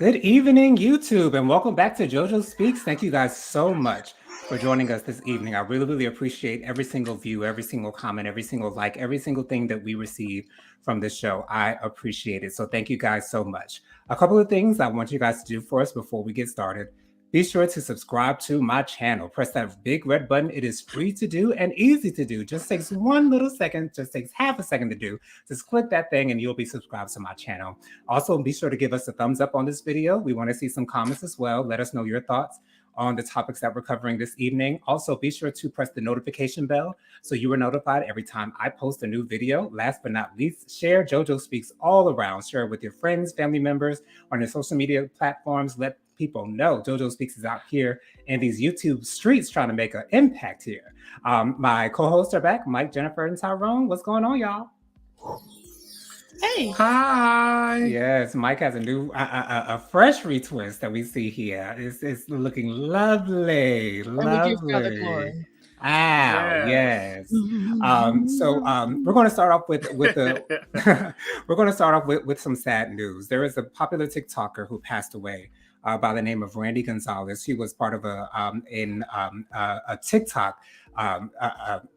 Good evening, YouTube, and welcome back to JoJo Speaks. Thank you guys so much for joining us this evening. I really, really appreciate every single view, every single comment, every single like, every single thing that we receive from this show. I appreciate it. So thank you guys so much. A couple of things I want you guys to do for us before we get started. Be sure to subscribe to my channel. Press that big red button. It is free to do and easy to do. Just takes one little second, just takes half a second to do. Just click that thing and you'll be subscribed to my channel. Also, be sure to give us a thumbs up on this video. We want to see some comments as well. Let us know your thoughts on the topics that we're covering this evening. Also, be sure to press the notification bell so you are notified every time I post a new video. Last but not least, share JoJo Speaks all around. Share it with your friends, family members, on your social media platforms. Let people know JoJo Speaks is out here in these YouTube streets trying to make an impact here. My co-hosts are back, Mike, Jennifer, and Tyrone. What's going on, y'all? Hey. Hi. Yes, Mike has a new, a fresh retwist that we see here. It's looking lovely, lovely. Ow, yes. So we're going to start off with the we're going to start off with some sad news. There is a popular TikToker who passed away by the name of Randy Gonzalez. He was part of a TikTok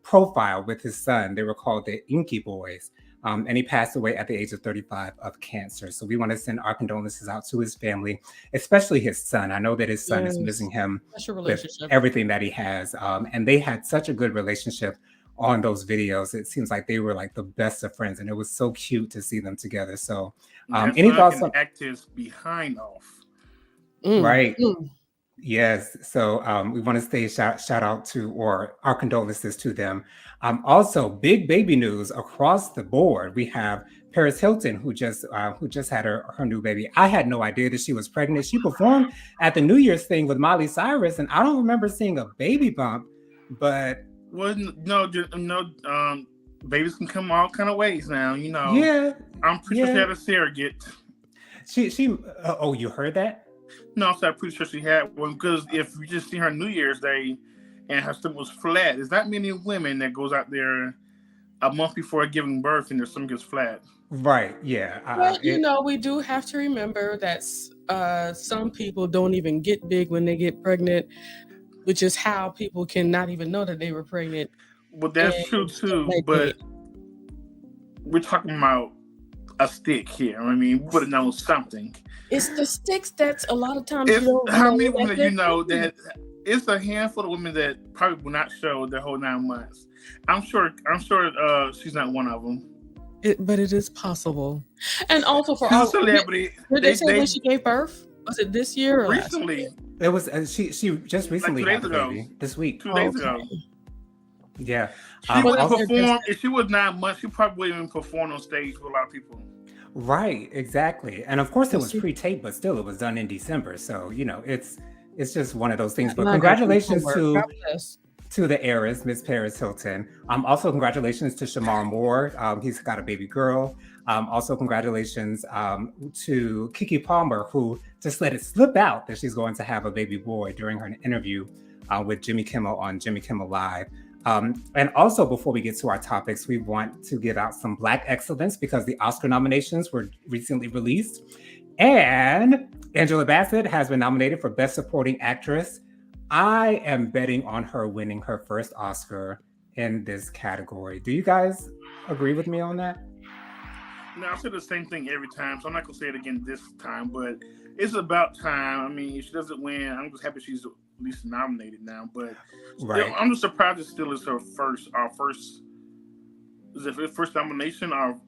profile with his son. They were called the Inky Boys. And he passed away at the age of 35 of cancer. So we want to send our condolences out to his family, especially his son. I know that his son is missing him with everything that he has. And they had such a good relationship on those videos. It seems like they were like the best of friends, and it was so cute to see them together. So any thoughts on actors behind off? Right. Yes. So we want to say shout out to, or our condolences to them. Also, big baby news across the board. We have Paris Hilton, who just had her new baby. I had no idea that she was pregnant. She performed at the New Year's thing with Miley Cyrus, and I don't remember seeing a baby bump. But babies can come all kind of ways now. You know. Yeah. I'm pretty sure she had a surrogate. She. Oh, you heard that? No, so I'm pretty sure she had one, because if you just see her New Year's Day and her stomach was flat, there's not many women that goes out there a month before giving birth and their stomach gets flat. Right. Yeah. But we do have to remember that some people don't even get big when they get pregnant, which is how people cannot even know that they were pregnant. Well, that's true too. But we're talking about a stick here. I mean, we would have known something. It's the sticks that's a lot of times. How many women you know that it's a handful of women that probably will not show their whole 9 months. I'm sure she's not one of them. But it is possible. And also for all celebrity, did they say when she gave birth? Was it this year or recently? It was she just recently had the baby this week. 2 days ago. Yeah. She would perform if she was 9 months. She probably wouldn't even perform on stage with a lot of people. Right, exactly. And of course it was pre-taped, but still it was done in December. So, it's just one of those things. But congratulations to the heiress, Miss Paris Hilton. Also congratulations to Shamar Moore. He's got a baby girl. Also congratulations to Keke Palmer, who just let it slip out that she's going to have a baby boy during her interview with Jimmy Kimmel on Jimmy Kimmel Live. And also, before we get to our topics, we want to give out some Black excellence, because the Oscar nominations were recently released. And Angela Bassett has been nominated for Best Supporting Actress. I am betting on her winning her first Oscar in this category. Do you guys agree with me on that? No, I say the same thing every time, so I'm not going to say it again this time, but it's about time. I mean, if she doesn't win, I'm just happy she's at least nominated now, but still, I'm just surprised it still is her first nomination, or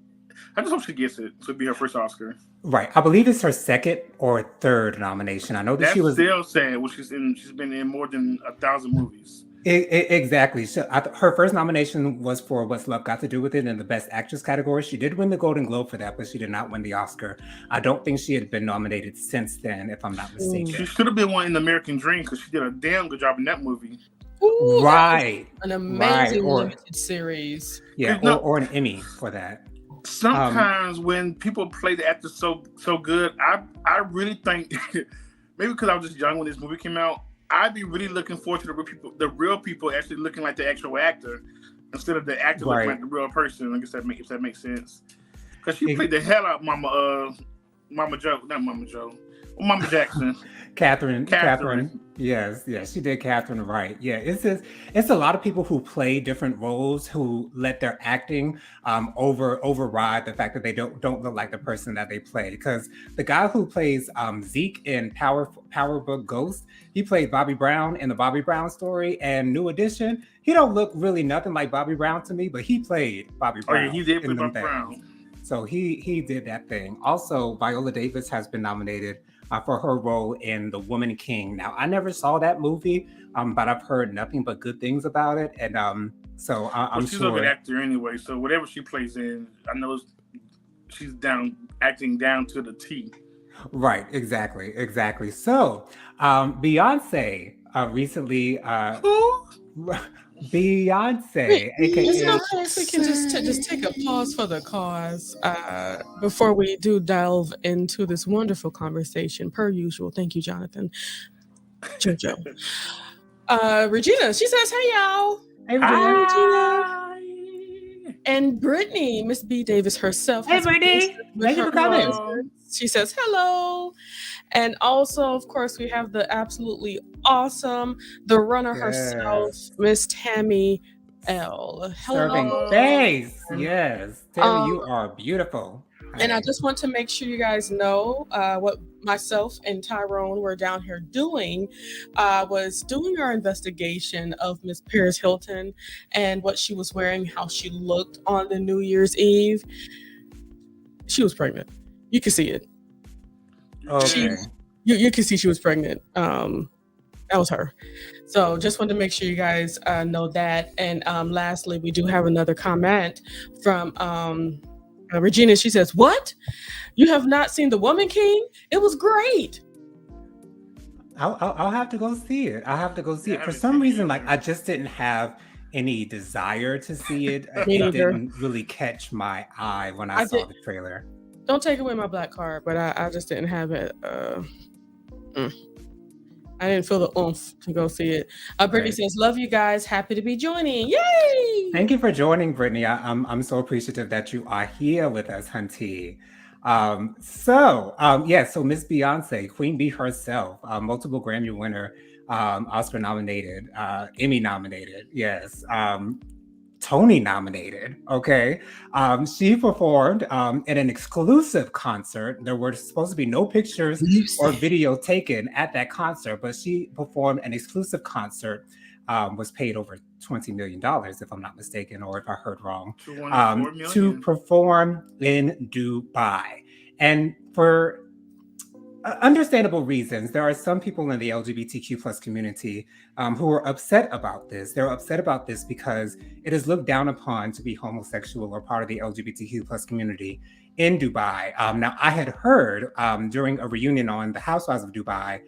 I just hope she gets it to be her first Oscar. Right. I believe it's her second or third nomination. I know that she was still sad. Well, she's been in more than 1,000 movies. Exactly. So her first nomination was for What's Love Got to Do with It in the Best Actress category. She did win the Golden Globe for that, but she did not win the Oscar. I don't think she had been nominated since then, if I'm not mistaken. She should have been one in The American Dream, because she did a damn good job in that movie. Ooh, right. An amazing limited series. Yeah, or an Emmy for that. Sometimes when people play the actor so good, I really think maybe because I was just young when this movie came out, I'd be really looking forward to the real people actually looking like the actual actor instead of the actor looking like the real person. I guess if that makes sense. Because she played the hell out Mama Joe, not Mama Joe, Mama Jackson. Catherine. Yes, she did Catherine right. Yeah, it's a lot of people who play different roles who let their acting override the fact that they don't look like the person that they play. Because the guy who plays Zeke in Power Book Ghost, he played Bobby Brown in the Bobby Brown story, and New Edition. He don't look really nothing like Bobby Brown to me, but he played Bobby Brown. Oh yeah, he did play Bobby Brown. So he did that thing. Also, Viola Davis has been nominated for her role in The Woman King. Now, I never saw that movie, but I've heard nothing but good things about it, and so I'm she's sure. a good actor anyway. So whatever she plays in, I know she's acting down to the T. Right, exactly. So, Beyonce recently. Who? Beyonce, aka. Is it okay if we can just take a pause for the cause before we do delve into this wonderful conversation? Per usual, thank you, Jonathan. JoJo. Regina, she says, "Hey y'all." Hey, Regina. And Brittany, Miss B. Davis herself. Hey, Brittany. Thank you for coming. She says hello. And also, of course, we have the absolutely awesome, the runner herself, Miss Tammy L. Hello. Serving face. Yes. Tammy, you are beautiful. And I just want to make sure you guys know what myself and Tyrone were down here doing was doing our investigation of Miss Paris Hilton and what she was wearing, how she looked on the New Year's Eve. She was pregnant. You can see it. Okay. You can see she was pregnant. That was her. So just wanted to make sure you guys know that. And lastly, we do have another comment from Regina. She says, "What? You have not seen The Woman King? It was great." I'll have to go see it. For some reason, like I just didn't have any desire to see it. It didn't really catch my eye when I saw the trailer. Don't take away my black card, but I just didn't have it. I didn't feel the oomph to go see it. Brittany says, "Love you guys. Happy to be joining. Yay!" Thank you for joining, Brittany. I'm so appreciative that you are here with us, Hunty. So Miss Beyonce, Queen Bee herself, multiple Grammy winner, Oscar nominated, Emmy nominated, yes, Tony nominated. Okay, she performed in an exclusive concert. There were supposed to be no pictures or video taken at that concert, but she performed an exclusive concert. Was paid over $20 million, if I'm not mistaken, or if I heard wrong, to perform in Dubai. And for understandable reasons, there are some people in the LGBTQ plus community who are upset about this. They're upset about this because it is looked down upon to be homosexual or part of the LGBTQ plus community in Dubai. Now, I had heard during a reunion on the Housewives of Dubai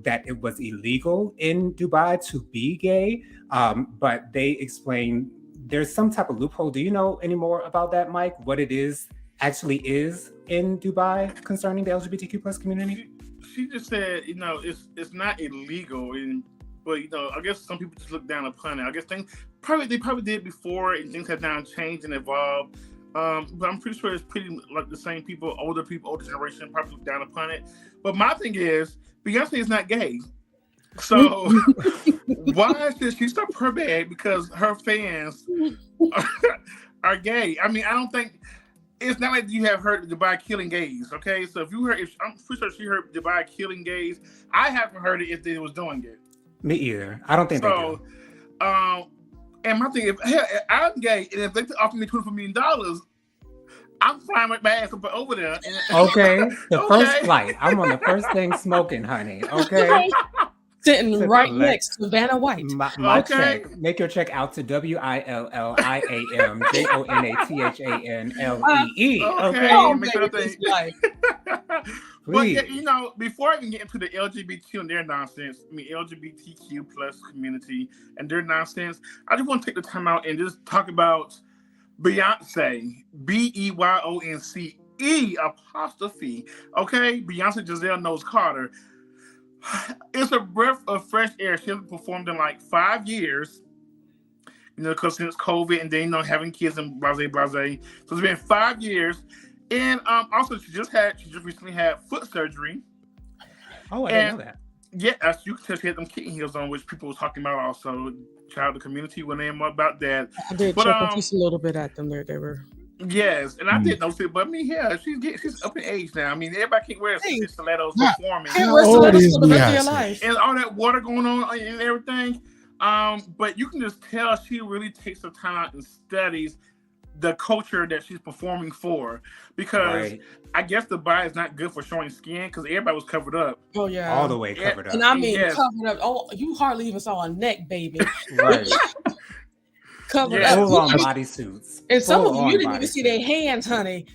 that it was illegal in Dubai to be gay, but they explained there's some type of loophole. Do you know any more about that, Mike? What it actually is in Dubai concerning the LGBTQ plus community? She just said, it's not illegal, but I guess some people just look down upon it. I guess they probably did before, and things have now changed and evolved. But I'm pretty sure it's pretty like the same people, older generation, probably look down upon it. But my thing is, Beyonce is not gay. So why should she stop her bag because her fans are gay? I mean, I don't think it's not like you have heard Dubai killing gays, okay? So I'm pretty sure she heard Dubai killing gays. I haven't heard it if they was doing it. Me either. I don't think they do. And my thing is, I'm gay, and if they offer me $24 million, I'm flying my ass over there. Okay, first flight. I'm on the first thing smoking, honey. Okay. Sitting right next to Vanna White. My check. Make your check out to WILLIAMJONATHANLEE. Okay. But before I even get into the LGBTQ and their nonsense, LGBTQ plus community and their nonsense, I just want to take the time out and just talk about Beyonce, BEYONCE apostrophe. Okay, Beyonce Giselle Knowles Carter. It's a breath of fresh air. She hasn't performed in like 5 years, because since COVID and then having kids and blase. So it's been 5 years, and also she just recently had foot surgery, Oh, I didn't know that. Yeah, as you can tell, she had them kitten heels on, which people were talking about also. Shout out to the community when they were about that. I did But, chuckle just a little bit at them there. They were. Yes, and I didn't notice it, but I mean, yeah, she's up in age now. I mean, everybody can't wear stilettos performing. Can't wear stilettos for the rest of your life. And all that water going on and everything. But you can just tell she really takes the time out and studies the culture that she's performing for, because I guess the body is not good for showing skin because everybody was covered up. Oh yeah, all the way covered up. And I mean covered up. Oh, you hardly even saw a neck, baby. Right. Covered up. Full on bodysuits. And some of you didn't even see their hands, honey.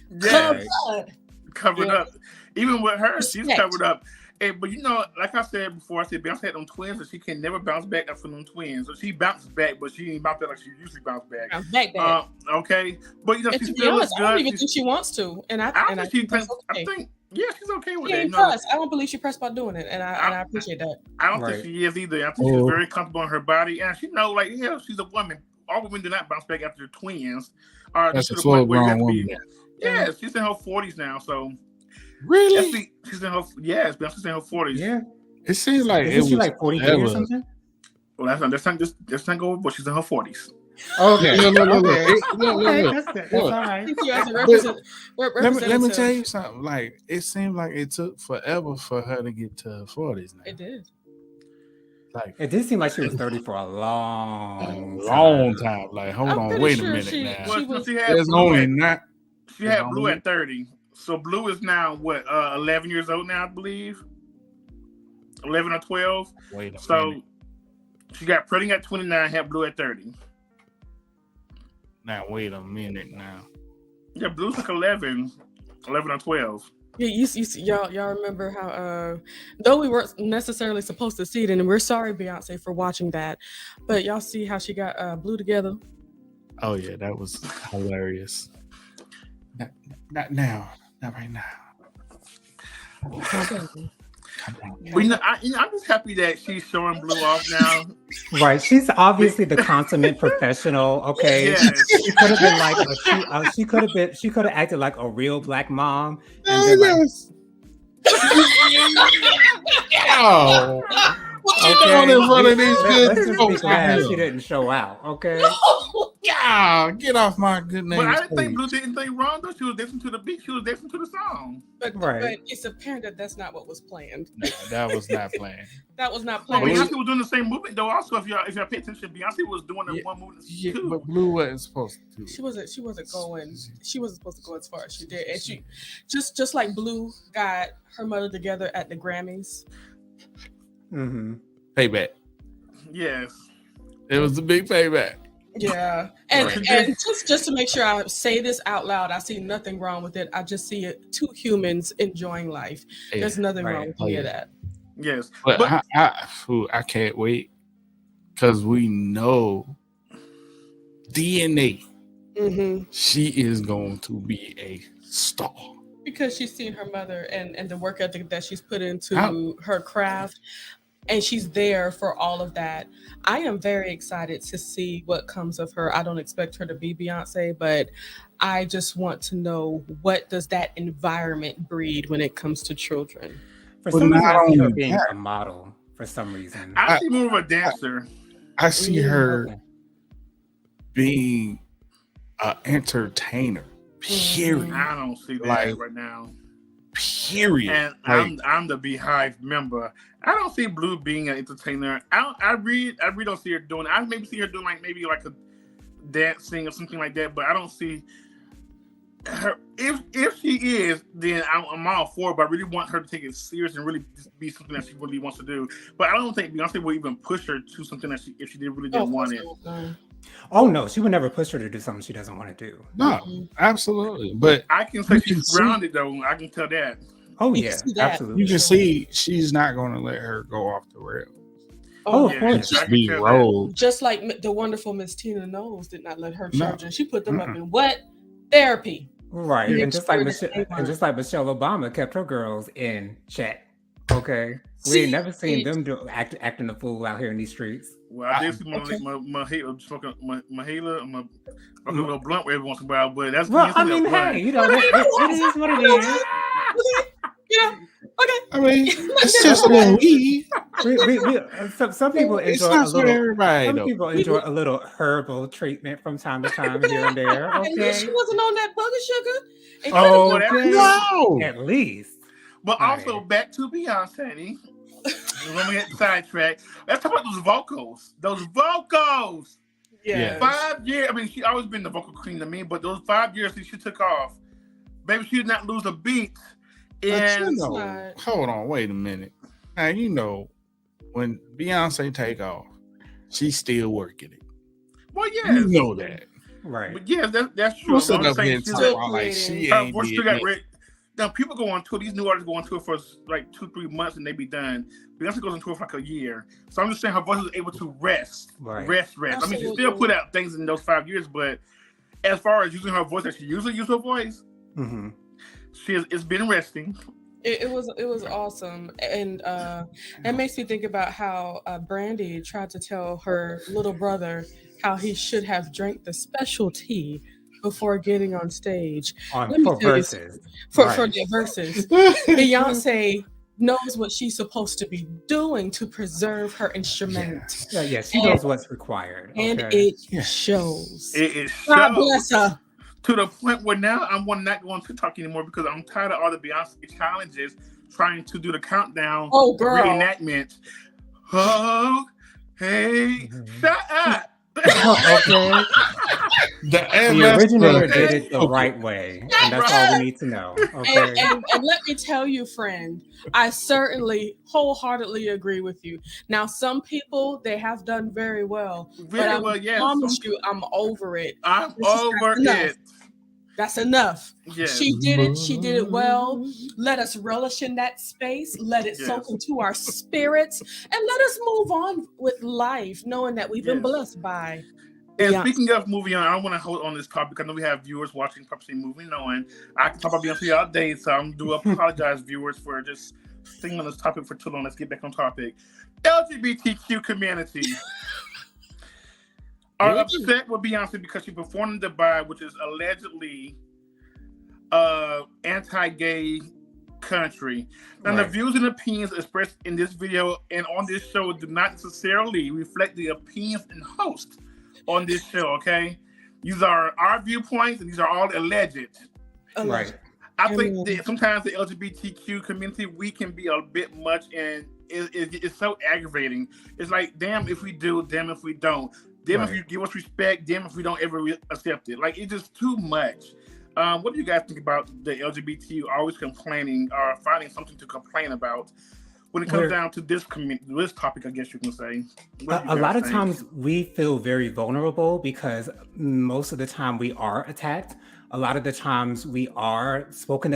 Covered up. Even with her, she's covered up. And, but you know, like I said before, I said Beyonce had them twins, and she can never bounce back from them twins. So she bounced back, but she ain't bounced back like she usually bounce back. Okay, but you know, she still looks good. I don't even think she wants to, and I think she's okay with it. I don't believe she pressed about doing it, and I appreciate that. I don't think she is either. I think she's very comfortable in her body, and she know, like, she's a woman. All women do not bounce back after the twins. That's a full-grown woman. Yeah, she's in her 40s now, so. Really? She's in her Beyonce's in her 40s. Yeah. It seems like it was like 43 or something. Well, let's not go over, but she's in her 40s. Okay. That's all right. Let me tell you something. Like, it seemed like it took forever for her to get to her 40s now. It did. Like, it did seem like she was 30 for a long time. Like, hold on, wait a minute now. She had Blue at 30. So Blue is now 11 years old now, I believe. 11 or 12. Wait a minute. She got pregnant at 29, had Blue at 30. Now wait a minute now. Yeah, Blue's like 11 or 12. Yeah, y'all remember how though we weren't necessarily supposed to see it, and we're sorry, Beyonce, for watching that, but y'all see how she got Blue together? Oh yeah, that was hilarious. Not now. Not right now. But I'm just happy that she's showing Blue off now. Right, she's obviously the consummate professional. Okay, she could have been like she could have acted like a real black mom. And what you doing in front of these good folks? She didn't show out. Okay. Yeah, get off my good name. But I didn't think Blue did anything wrong though. She was dancing to the beat. She was dancing to the song. But it's apparent that that's not what was planned. No, that was not planned. That was not planned. But Beyonce was doing the same movement though. Also, if y'all pay attention, Beyonce was doing the one movement too. But Blue wasn't supposed to. She wasn't going. She wasn't supposed to go as far as she did. And she just like Blue got her mother together at the Grammys. Mm-hmm. Payback. Yes. It was a big payback. Yeah, and just to make sure I say this out loud, I see nothing wrong with it. I just see it two humans enjoying life. Yeah, there's nothing wrong with any of that. Yes, but I can't wait because we know DNA. Mm-hmm. She is going to be a star because she's seen her mother and the work ethic that she's put into her craft. And she's there for all of that. I am very excited to see what comes of her. I don't expect her to be Beyonce, but I just want to know, what does that environment breed when it comes to children? For some reason, I see her being a model for some reason. I see more of a dancer. I see her being an entertainer. Period. I don't see that right now. Period. And I'm the Beehive member. I don't see Blue being an entertainer. I really don't see her doing it. I maybe see her doing maybe a dancing or something like that, but I don't see her. If she is, then I'm all for it, but I really want her to take it serious and really be something that she really wants to do. But I don't think Beyonce will even push her to something that if she really didn't want it. Oh no, she would never push her to do something she doesn't want to do. No, absolutely. But I can say she's grounded though. I can tell that. Oh yeah, absolutely. You can see she's not going to let her go off the rails. Oh, of course. Just be rolled. Just like the wonderful Miss Tina Knowles did not let her children. She put them up in what? Therapy. Right, and just like Michelle Obama kept her girls in check. Okay, we ain't never seen them acting a fool out here in these streets. Well, I did see my smoking a little blunt every once in a while, but that's well. I mean, hey, it is what it is. Yeah. Okay. I mean, it's just a little weed. Some people It's enjoy a not for little. everybody, Some though. people enjoy a little herbal treatment from time to time here and there. At least she Okay. wasn't on that bugger sugar. It Oh, Well, that's okay. Wow. At least. But Honey. also back to Beyonce. When we get sidetracked, let's talk about those vocals. Those vocals. Yeah. 5 years. I mean, she always been the vocal queen to me, but those 5 years since she took off, baby, she did not lose a beat. But And you know, hold on, wait a minute. Now you know when Beyonce take off, she's still working it. well, yeah, You know that. Right. but yeah, that's true. Don't sit I'm up here saying and she's talk still about like creating. she her ain't voice still did got nothing. rid. Now people go on tour. These new artists go on tour for like 2-3 months and they be done. Beyonce goes on tour for like a year. So I'm just saying her voice was able to rest. Right. Rest. I mean, she still Absolutely. put out things in those 5 years, but as far as using her voice that she usually uses her voice, Mm-hmm. it's been resting. It was awesome, and it makes me think about how Brandy tried to tell her little brother how he should have drank the special tea before getting on stage. Let me For tell you verses. for Right. the verses. Beyonce knows what she's supposed to be doing to preserve her instrument, Yes. Yeah, she knows what's required. and Okay. it shows. It is God so bless her. to the point where now I'm not going to talk anymore because I'm tired of all the Beyonce challenges trying to do the countdown Oh, girl. reenactment. Oh, hey, shut up. Okay. The originator did it the right way, and that's all we need to know. Okay. And let me tell you, friend, I certainly wholeheartedly agree with you. Now, some people, they have done very well, but I yes. promise you, I'm over it. I'm This is over enough. it. That's enough. Yes. She did it well. Let us relish in that space. Let it soak Yes. into our spirits, and let us move on with life, knowing that we've been Yes. blessed by. And Beyonce. speaking of moving on, I don't want to hold on this topic. I know we have viewers watching Purposely Moving On. I can talk about Beyonce all day, so I'm do apologize, viewers, for just staying on this topic for too long. Let's get back on topic. LGBTQ community are upset with Beyonce because she performed in Dubai, which is allegedly anti-gay country. Now, the views and opinions expressed in this video and on this show do not necessarily reflect the opinions and hosts on this show, okay? These are our viewpoints, and these are all alleged. Right. I think that sometimes the LGBTQ community, we can be a bit much, and it's so aggravating. It's like, damn if we do, damn if we don't. Damn if you give us respect, damn if we don't ever accept it. Like, it's just too much. What do you guys think about the LGBT always complaining or finding something to complain about when it comes down to this topic, I guess you can say? A lot of times we feel very vulnerable because most of the time we are attacked. A lot of the times we are spoken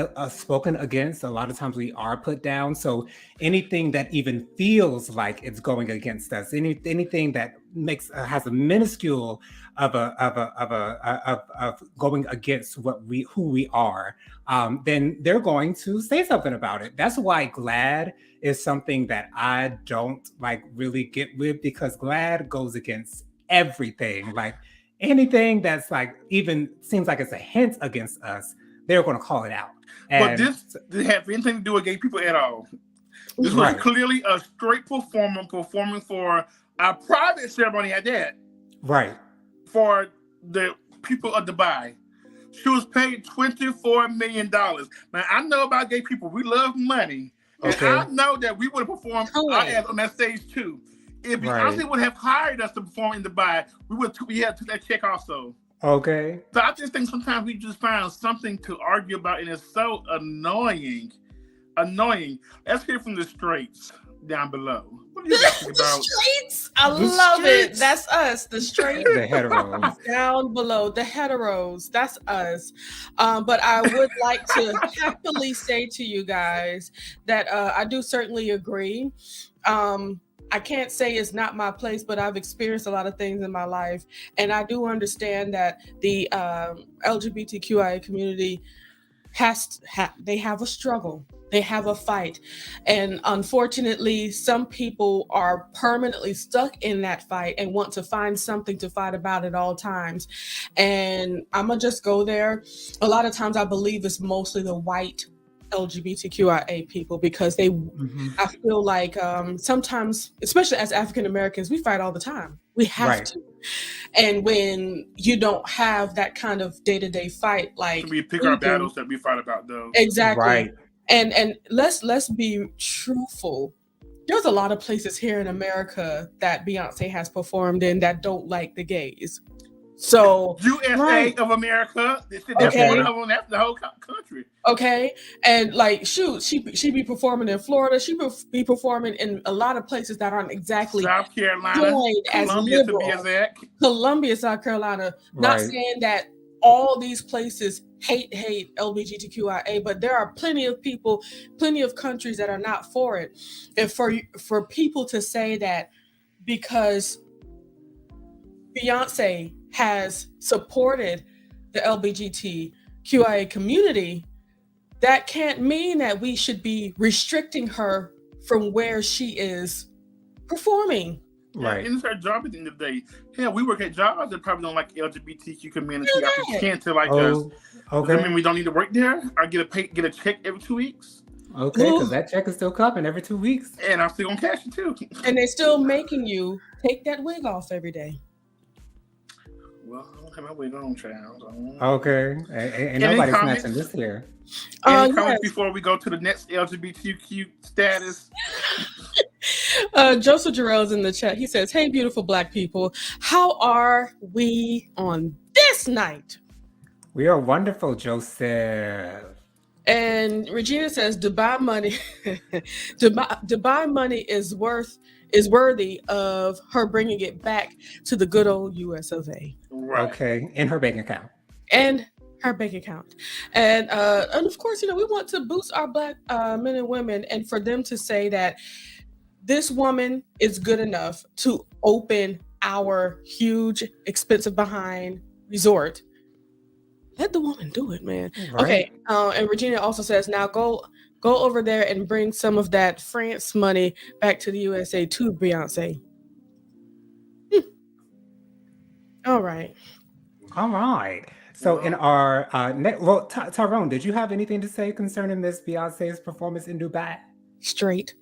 against. A lot of times we are put down. So anything that even feels like it's going against us, anything that has a minuscule of going against who we are, then they're going to say something about it. That's why GLAAD is something that I don't like really get with, because GLAAD goes against everything. Like anything that's like even seems like it's a hint against us, they're going to call it out. But this didn't have anything to do with gay people at all. This was clearly a straight performer performing for a private ceremony at that. Right. For the people of Dubai. She was paid $24 million. Now, I know about gay people. We love money. And I know that we would have performed our ass on that stage too. If Beyonce would have hired us to perform in Dubai, we had to take that check also. Okay. So I just think sometimes we just find something to argue about, and it's so annoying. Let's hear from the straights down below. What do you guys think about? The straights? I love it. That's us. The straights. The heteros. Down below. The heteros. That's us. But I would like to happily say to you guys that I do certainly agree. I can't say it's not my place, but I've experienced a lot of things in my life. And I do understand that the LGBTQIA community they have a struggle. They have a fight. And unfortunately, some people are permanently stuck in that fight and want to find something to fight about at all times. And I'm going to just go there. A lot of times I believe it's mostly the white LGBTQIA people because I feel like sometimes, especially as African Americans, we fight all the time. We have to. And when you don't have that kind of day-to-day fight, like we pick our battles that we fight about, though. Exactly. Right. And let's be truthful. There's a lot of places here in America that Beyonce has performed in that don't like the gays. So USA of America, that's the whole country. Okay, and like, shoot, she be performing in Florida. She be performing in a lot of places that aren't exactly South Carolina, Columbia, to be exact. Columbia, South Carolina. Not saying that all these places hate LGBTQIA, but there are plenty of people, plenty of countries that are not for it. And for people to say that because Beyonce has supported the LGBTQIA community, that can't mean that we should be restricting her from where she is performing. Right. And it's her job at the end of the day. Hell, we work at jobs that probably don't like the LGBTQ community. I pretend to like us. Okay. Does that mean we don't need to work there? I get a check every 2 weeks? Okay, because that check is still coming every 2 weeks. And I'm still gonna cash it too. And they're still making you take that wig off every day. Well, I don't have my wig on, child. Okay. Ain't nobody snatching this here. Any comments before we go to the next LGBTQ status? Joseph Jarrell's in the chat. He says, "Hey, beautiful Black people. How are we on this night?" We are wonderful, Joseph. And Regina says, Dubai money is worthy of her bringing it back to the good old US of A. Right. Okay, in her bank account. And her bank account. And of course, we want to boost our Black men and women, and for them to say that this woman is good enough to open our huge, expensive behind resort. Let the woman do it, man. Right. Okay. And Regina also says, now go over there and bring some of that France money back to the USA too, Beyonce. All right. So in our Tyrone, did you have anything to say concerning this Beyonce's performance in Dubai? Straight.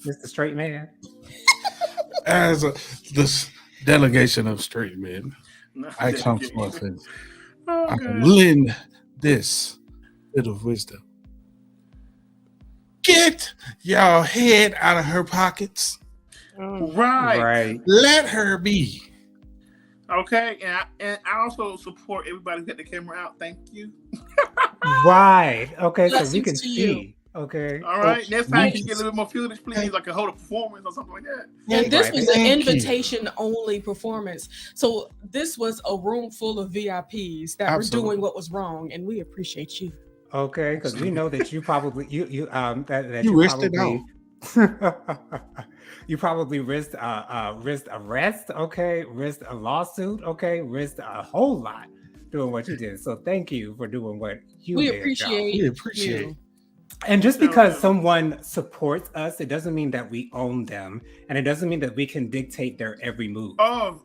Mr. Straight Man. As this delegation of straight men, I come forth and I lend this bit of wisdom. Get your head out of her pockets. Right. Let her be. Okay, and I also support everybody who got the camera out. Thank you. Right. Okay, so we can see. Okay. All right. Next time you can get a little bit more footage, please, like a whole performance or something like that. And this was an invitation-only performance. So this was a room full of VIPs that were doing what was wrong, and we appreciate you. Okay, because we know that you probably you risked it out. You probably risked arrest. Okay, risked a lawsuit. Okay, risked a whole lot doing what you did. So thank you for doing what you did. We appreciate you. And just because someone supports us, it doesn't mean that we own them, and it doesn't mean that we can dictate their every move.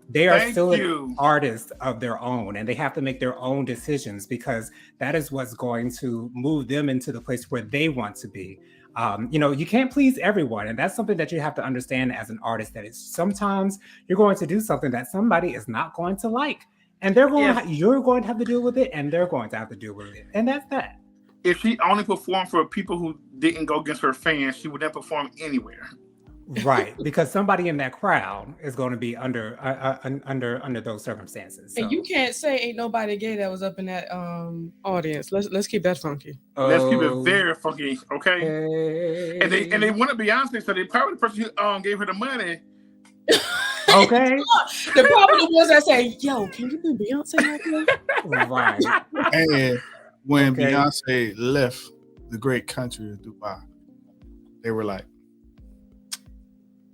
They are still an artist of their own, and they have to make their own decisions because that is what's going to move them into the place where they want to be. You can't please everyone, and that's something that you have to understand as an artist. That is sometimes you're going to do something that somebody is not going to like, and you're going to have to deal with it, and they're going to have to deal with it, and that's that. If she only performed for people who didn't go against her fans, she would not perform anywhere. Right, because somebody in that crowd is going to be under those circumstances. So. And you can't say ain't nobody gay that was up in that audience. Let's keep that funky. Let's keep it very funky, okay? And they wanted Beyonce, so they probably the person who gave her the money. Okay. They're probably the ones that say, "Yo, can you do Beyonce like that?" Right. And when Beyonce left the great country of Dubai, they were like,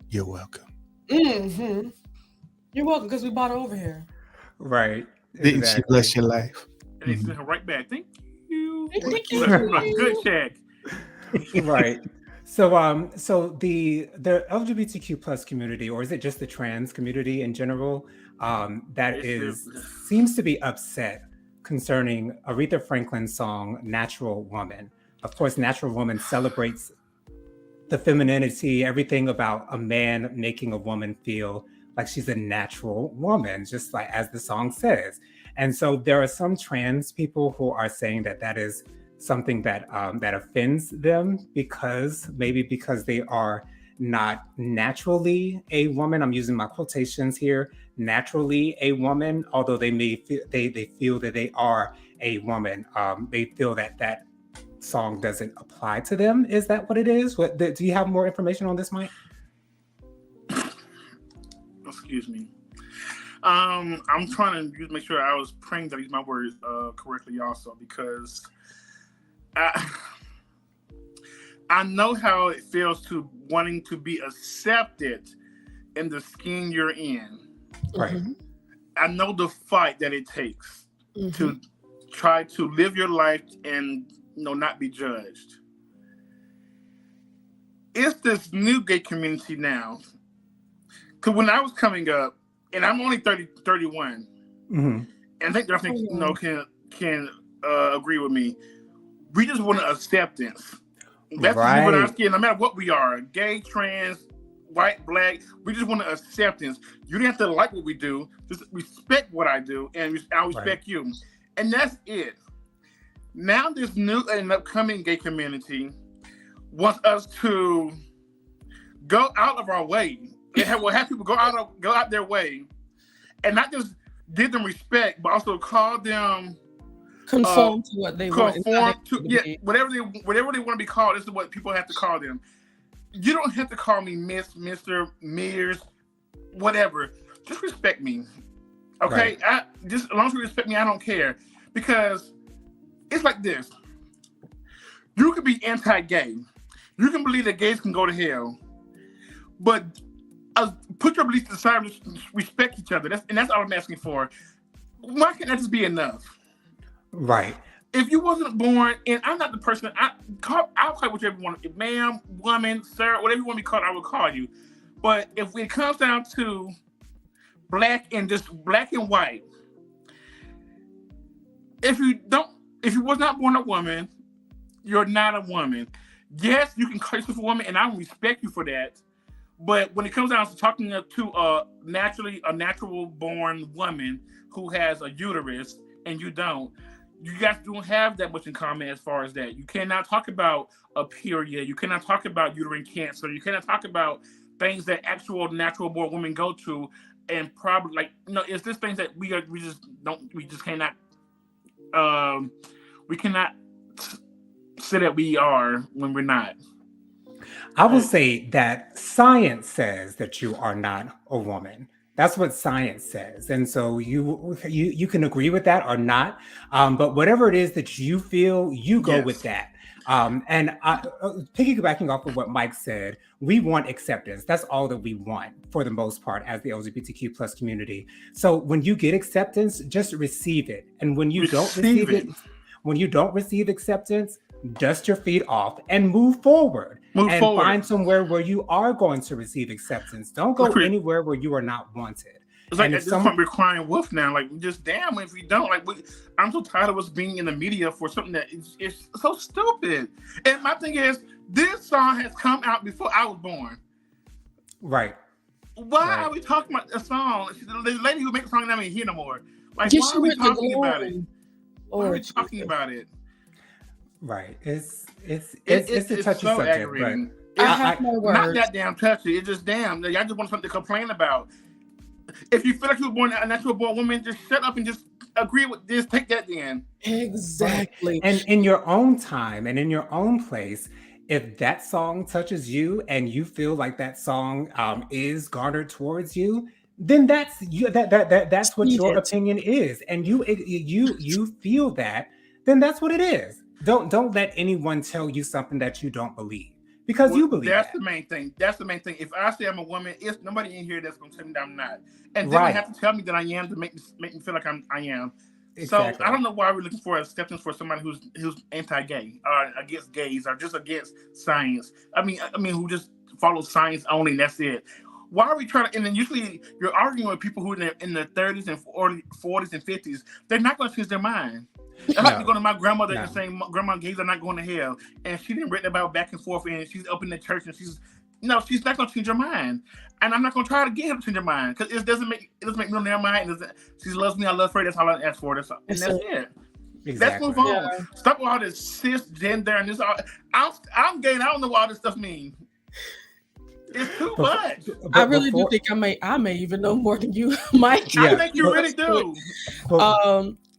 "You're welcome." Mm-hmm. You're welcome because we bought her over here. Right. Didn't she bless your life? And they sent her right back. Thank you. Thank you. Good check. Right. So the LGBTQ plus community, or is it just the trans community in general, seems to be upset concerning Aretha Franklin's song "Natural Woman." Of course, Natural Woman celebrates the femininity, everything about a man making a woman feel like she's a natural woman, just like as the song says. And so there are some trans people who are saying that that is something that that offends them because they are not naturally a woman. I'm using my quotations here. Naturally a woman, although they may feel, they feel that they are a woman. They feel that that song doesn't apply to them. Is that what it is? What do you have more information on this, Mike? Excuse me. I'm trying to make sure I was praying that I use my words correctly also, because I know how it feels to wanting to be accepted in the skin you're in. Right. Mm-hmm. I know the fight that it takes to try to live your life and not be judged. It's this new gay community now. Because when I was coming up, and I'm only 31, and I think can agree with me. We just want acceptance. That's just what our skin, no matter what we are, gay, trans, white, black, we just want acceptance. You don't have to like what we do, just respect what I do, and I'll respect you. And that's it. Now this new and upcoming gay community wants us to go out of our way. We'll have people go out their way, and not just give them respect, but also call them conform to what they want. Whatever they want to be called. This is what people have to call them. You don't have to call me Miss, Mr., Mears, whatever. Just respect me, okay? Right. Just as long as you respect me, I don't care, because it's like this. You can be anti-gay. You can believe that gays can go to hell, but put your beliefs aside and respect each other. That's all I'm asking for. Why can't that just be enough? Right. If you wasn't born, and I'm not the person, I'll call whichever one, ma'am, woman, sir, whatever you want to be called, I will call you. But if it comes down to black and white, if you was not born a woman, you're not a woman. Yes, you can call yourself a woman, and I respect you for that. But when it comes down to talking to a natural born woman who has a uterus and you don't, you guys don't have that much in common as far as that. You cannot talk about a period. You cannot talk about uterine cancer. You cannot talk about things that actual natural born women go to, and probably it's just things that we cannot say that we are when we're not. I will say that science says that you are not a woman. That's what science says. And so you can agree with that or not. But whatever it is that you feel, you go with that. And piggybacking off of what Mike said, we want acceptance. That's all that we want for the most part as the LGBTQ plus community. So when you get acceptance, just receive it. And when you don't receive acceptance, dust your feet off and move forward. Find somewhere where you are going to receive acceptance. Don't go anywhere where you are not wanted. It's like at this point we're crying wolf now. Like, just damn if we don't. I'm so tired of us being in the media for something that is so stupid. And my thing is, this song has come out before I was born. Right. Why are we talking about a song? The lady who makes the song not even here no more. Like, why are we talking about it? Why are we talking about it? Right. It's a touchy so subject, aggravating. but I have no words. Not that damn touchy. It's just damn. Y'all just want something to complain about. If you feel like you were born a natural born woman, just shut up and just agree with this. Take that then. Exactly. And in your own time and in your own place, if that song touches you and you feel like that song is garnered towards you, then that's you. That's what your opinion is, and you feel that. Then that's what it is. Don't let anyone tell you something that you don't believe, because you believe that's that. the main thing. That's the main thing. If I say I'm a woman, it's nobody in here that's going to tell me that I'm not, and then they have to tell me that I am to make me feel like I am. Exactly. So I don't know why we're looking for acceptance for somebody who's anti-gay or against gays or just against science. I mean who just follows science only, and that's it. Why are we trying to? And then usually you're arguing with people who are in their 30s and 40s and 50s. They're not going to change their mind. I have to go to my grandmother and say, Grandma, gays are not going to hell. And she didn't read about back and forth, and she's up in the church, and she's not going to change her mind. And I'm not going to try to get her to change her mind, because it doesn't make me on their mind. She loves me, I love her. That's all I ask for. That's it. Exactly. Let's move on. Yeah. Stop with all this cisgender and this. I'm gay, and I don't know what all this stuff means. It's too much. I really do think I may even know more than you, Mike. I think you really do.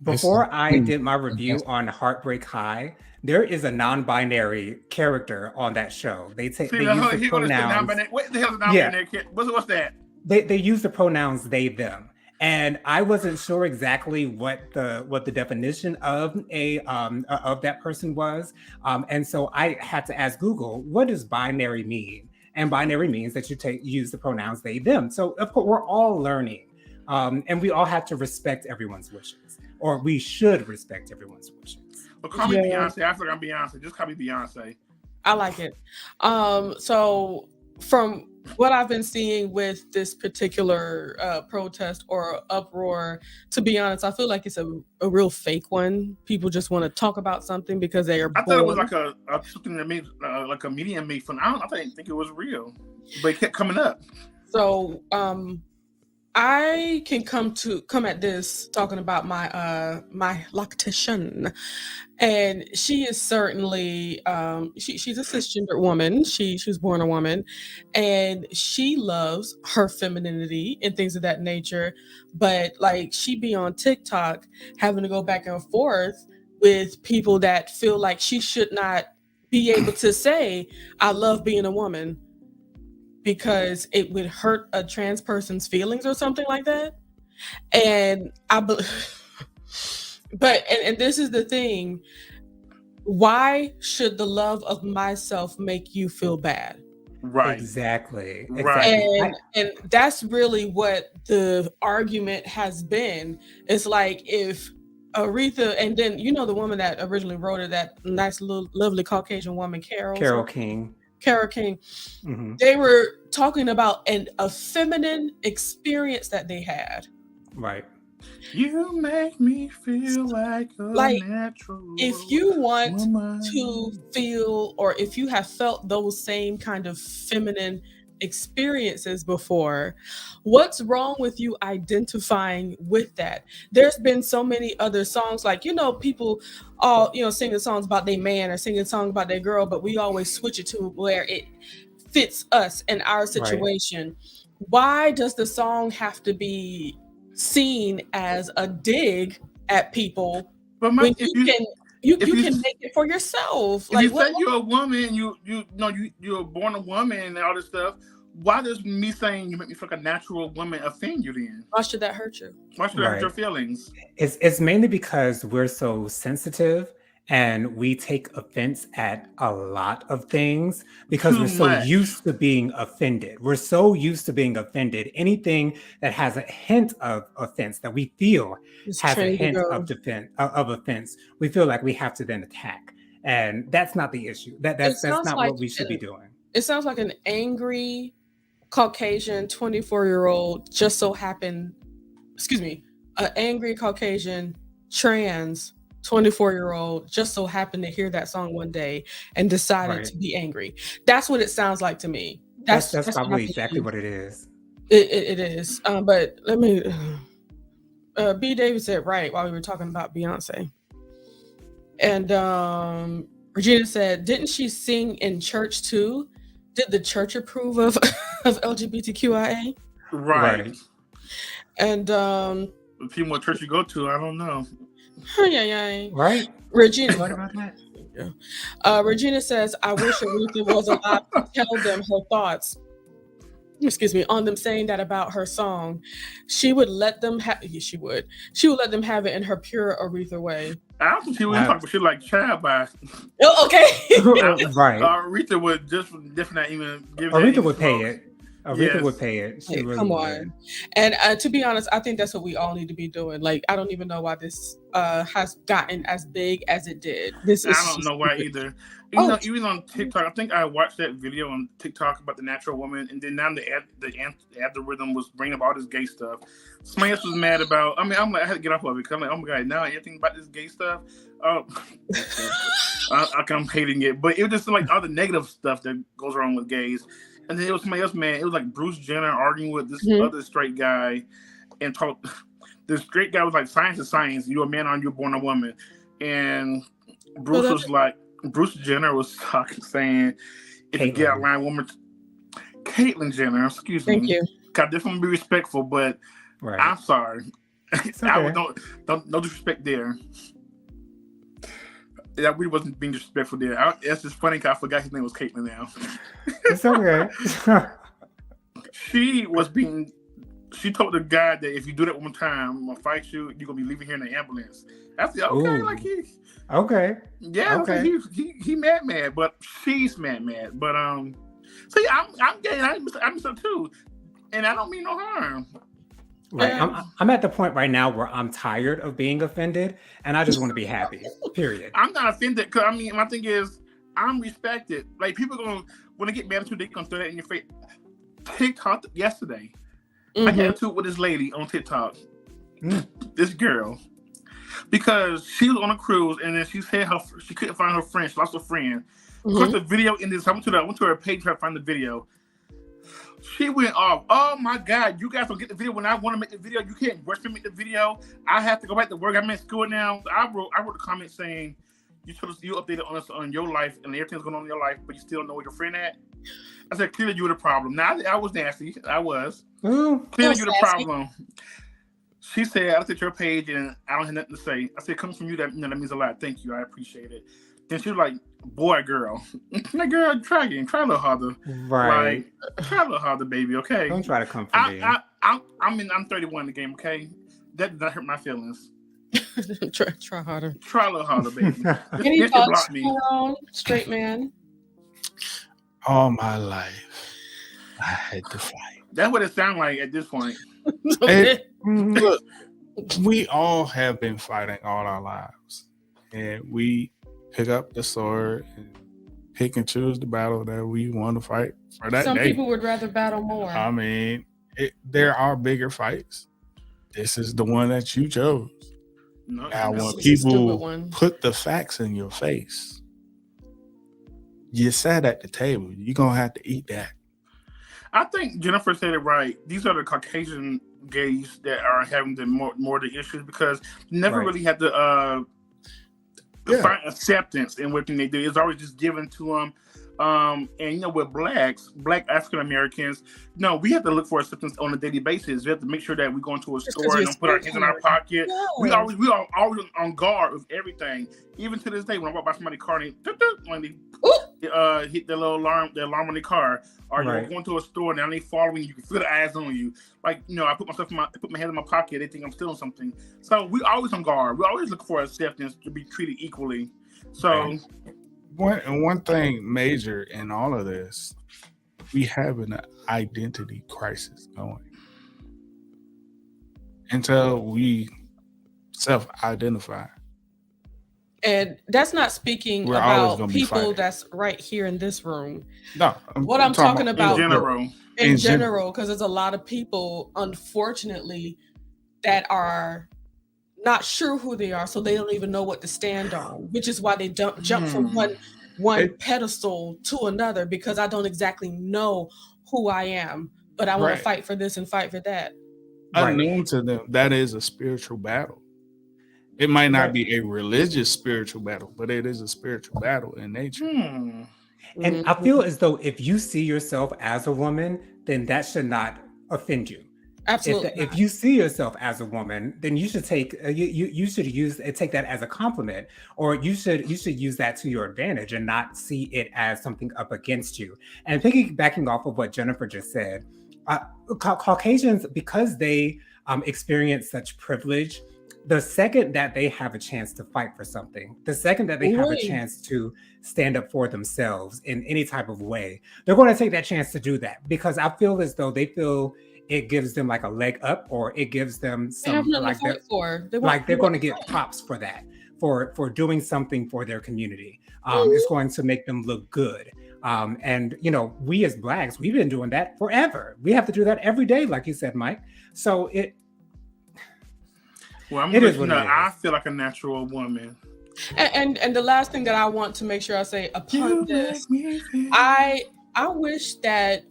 Before I did my review on Heartbreak High, there is a non-binary character on that show. They use the pronouns. What the hell is non-binary character? What's that? They use the pronouns they, them. And I wasn't sure exactly what the definition of that person was. And so I had to ask Google, what does binary mean? And binary means that you use the pronouns they, them. So of course, we're all learning. And we all have to respect everyone's wishes. Or we should respect everyone's wishes. Well, call me Beyonce. I forgot Beyonce. Just call me Beyonce. I like it. So from what I've been seeing with this particular protest or uproar, to be honest, I feel like it's a real fake one. People just want to talk about something because they are bored. I thought it was like something that made like a media made fun. I didn't think it was real, but it kept coming up. So I can come at this talking about my lactation, and she is certainly she's a cisgender woman. She was born a woman, and she loves her femininity and things of that nature. But like she be on TikTok having to go back and forth with people that feel like she should not be able to say I love being a woman, because it would hurt a trans person's feelings or something like that. And but this is the thing. Why should the love of myself make you feel bad? Right. Exactly. And that's really what the argument has been. It's like if Aretha, and then the woman that originally wrote it, that nice little lovely Caucasian woman, Carole King. Mm-hmm. They were talking about a feminine experience that they had. Right. You make me feel like a natural. If you want to feel, or if you have felt those same kind of feminine experiences before, what's wrong with you identifying with that? There's been so many other songs, like people all singing songs about their man or singing songs about their girl, but we always switch it to where it fits us and our situation. Right. Why does the song have to be seen as a dig at people when you can make it for yourself? If you say you're a woman, you're born a woman and all this stuff, why does me saying you make me feel like a natural woman offend you then? Why should that hurt you? Why should that hurt your feelings? It's mainly because we're so sensitive and we take offense at a lot of things because we're so used to being offended. We're so used to being offended. Anything that has a hint of offense that we feel has a hint of offense, we feel like we have to then attack. And that's not the issue. That's not what we should be doing. It sounds like an angry Caucasian 24-year-old an angry Caucasian trans 24-year-old just so happened to hear that song one day and decided to be angry. That's what it sounds like to me. That's probably exactly what it is. It is. But let me B. David said right while we were talking about Beyonce. And Regina said, didn't she sing in church too? Did the church approve of LGBTQIA? Right. And the few more church you go to, I don't know. Yeah. Right. Regina. What about that? Yeah. Regina says, I wish Aretha was allowed to tell them her thoughts. On them saying that about her song. She would let them have. Yes, she would. She would let them have it in her pure Aretha way. I don't think she would talk about shit like child by. Oh, okay. Right. Aretha would just not even give. Aretha would pay it. Aretha would pay it. She really come would. on. And to be honest, I think that's what we all need to be doing. Like, I don't even know why this has gotten as big as it did. This is I don't know why either. Even on TikTok, I think I watched that video on TikTok about the natural woman, and then now the algorithm was bringing up all this gay stuff. Somebody else was mad about. I mean, I'm like, I had to get off of it because I'm like, oh my god, now everything about this gay stuff. I'm hating it, but it was just like all the negative stuff that goes wrong with gays. And then it was somebody else, man. It was like Bruce Jenner arguing with this other straight guy, and talk. The straight guy was like, "Science is science. You're a man, or you're born a woman." And Bruce was like, Bruce Jenner was saying, "If you get a line woman, Caitlyn Jenner, excuse me, thank you. I definitely want to be respectful, but I'm sorry. Okay. I don't disrespect there. That really wasn't being disrespectful there. It's just funny because I forgot his name was Caitlyn now. It's okay. She told the guy that if you do that one time, I'm gonna fight you. You're gonna be leaving here in the ambulance. That's okay. Ooh. Like he. Okay. Yeah. Okay. He mad, but she's mad. But see, I'm gay. I'm so too, and I don't mean no harm. Right. I'm at the point right now where I'm tired of being offended, and I just want to be happy. Period. I'm not offended because I mean, my thing is, I'm respected. Like people when they get mad at you, they gonna throw that in your face. TikTok yesterday, I had to with this lady on TikTok, this girl, because she was on a cruise and then she said she couldn't find her friend. She lost her friend. Of course, the video in this. I went to her page to try to find the video. She went off. Oh my God! You guys don't get the video when I want to make the video. You can't rush me to make the video. I have to go back to work. I'm in school now. I wrote a comment saying, "You told us you updated on us on your life and everything's going on in your life, but you still don't know where your friend at." I said, "Clearly you were the problem." Now I was nasty. I was. Clearly you're the problem. She said, "I looked at your page and I don't have nothing to say." I said, "Coming from you, that means a lot. Thank you. I appreciate it." Then she was like, "Boy, girl, like girl, try again. Try a little harder. Right. Like, try a little harder, baby. Okay. Don't try to come for me. I'm 31 in the game. Okay, that does not hurt my feelings. Try harder. Try a little harder, baby." Any thoughts, straight man? All my life, I had to fight. That's what it sounds like at this point. Look, we all have been fighting all our lives, and we pick up the sword and pick and choose the battle that we want to fight for that Some day. people would rather battle more. I mean, there are bigger fights. This is the one that you chose. Now, when people put the facts in your face, you sat at the table. You're going to have to eat that. I think Jennifer said it right. These are the Caucasian gays that are having the more the issues because never really had to find acceptance in what they do. It's always just given to them. And with Black African Americans, no, we have to look for acceptance on a daily basis. We have to make sure that we go into a store and don't put our hands in our pocket. Yeah. We are always on guard with everything. Even to this day, when I walk by somebody's car, and when they hit the alarm on the car, or you're going to a store and they following you, you can feel the eyes on you. Like I put my hand in my pocket, they think I'm stealing something. So we always on guard. We always look for acceptance to be treated equally. So. One thing major in all of this, we have an identity crisis going. Until we self-identify. And that's not speaking about people that's right here in this room. No. I'm talking about in general, because there's a lot of people, unfortunately, that are not sure who they are, so they don't even know what to stand on, which is why they don't jump from one pedestal to another, because I don't exactly know who I am, but I want to fight for this and fight for that. Unknown to them, that is a spiritual battle. It might not be a religious spiritual battle, but it is a spiritual battle in nature. And I feel as though if you see yourself as a woman, then that should not offend you. Absolutely. If you see yourself as a woman, then you should take take that as a compliment, or you should use that to your advantage and not see it as something up against you. And piggybacking off of what Jennifer just said, Caucasians, because they experience such privilege the second that they have a chance to fight for something, the second that they have a chance to stand up for themselves in any type of way, they're going to take that chance to do that, because I feel as though they feel it gives them like a leg up, or it gives them some like they're going to get props for that, for doing something for their community. It's going to make them look good. And you know, we as Blacks, we've been doing that forever. We have to do that every day, like you said, Mike. So it is what it is. I feel like a natural woman. And the last thing that I want to make sure I say upon this, I wish that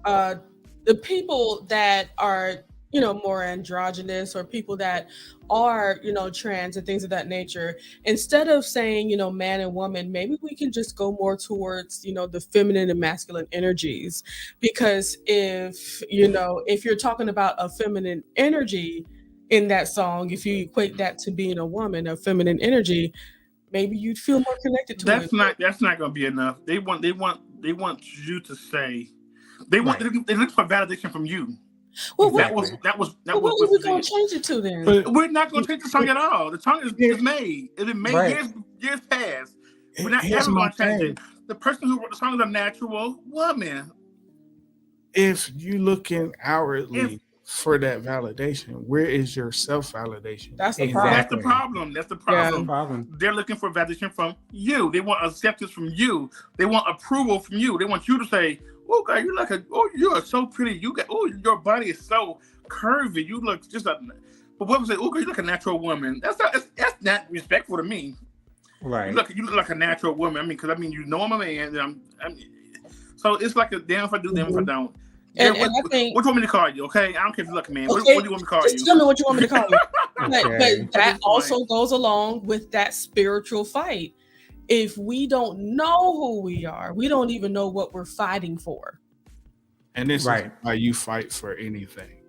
the people that are, you know, more androgynous, or people that are, you know, trans and things of that nature, instead of saying, you know, man and woman, maybe we can just go more towards, you know, the feminine and masculine energies. Because if you're talking about a feminine energy in that song, if you equate that to being a woman, a feminine energy, maybe you'd feel more connected to it. That's not going to be enough. They want you to say, they look for validation from you. Well, exactly. What are we going to change it to then? We're not going to change the song at all. The song is made. It's been made years past. We're not ever going to change it. The person who wrote the song is a natural woman. If you looking outwardly for that validation, where is your self-validation? That's the problem. That's the problem. That's the problem. Yeah, the problem. They're looking for validation from you. They want acceptance from you. They want approval from you. They want you to say, "Oh God, you are so pretty. Your body is so curvy. You look just a." But what was it? Oh God, you look a natural woman. That's not respectful to me. Right. You look like a natural woman. I mean, because you know I'm a man. So it's like a damn if I do, damn if I don't. And I think, what do you want me to call you? Okay, I don't care if you look, man. What do you want me to call you? Just tell me what you want me to call you. But that also goes along with that spiritual fight. If we don't know who we are, we don't even know what we're fighting for. And this is why you fight for anything.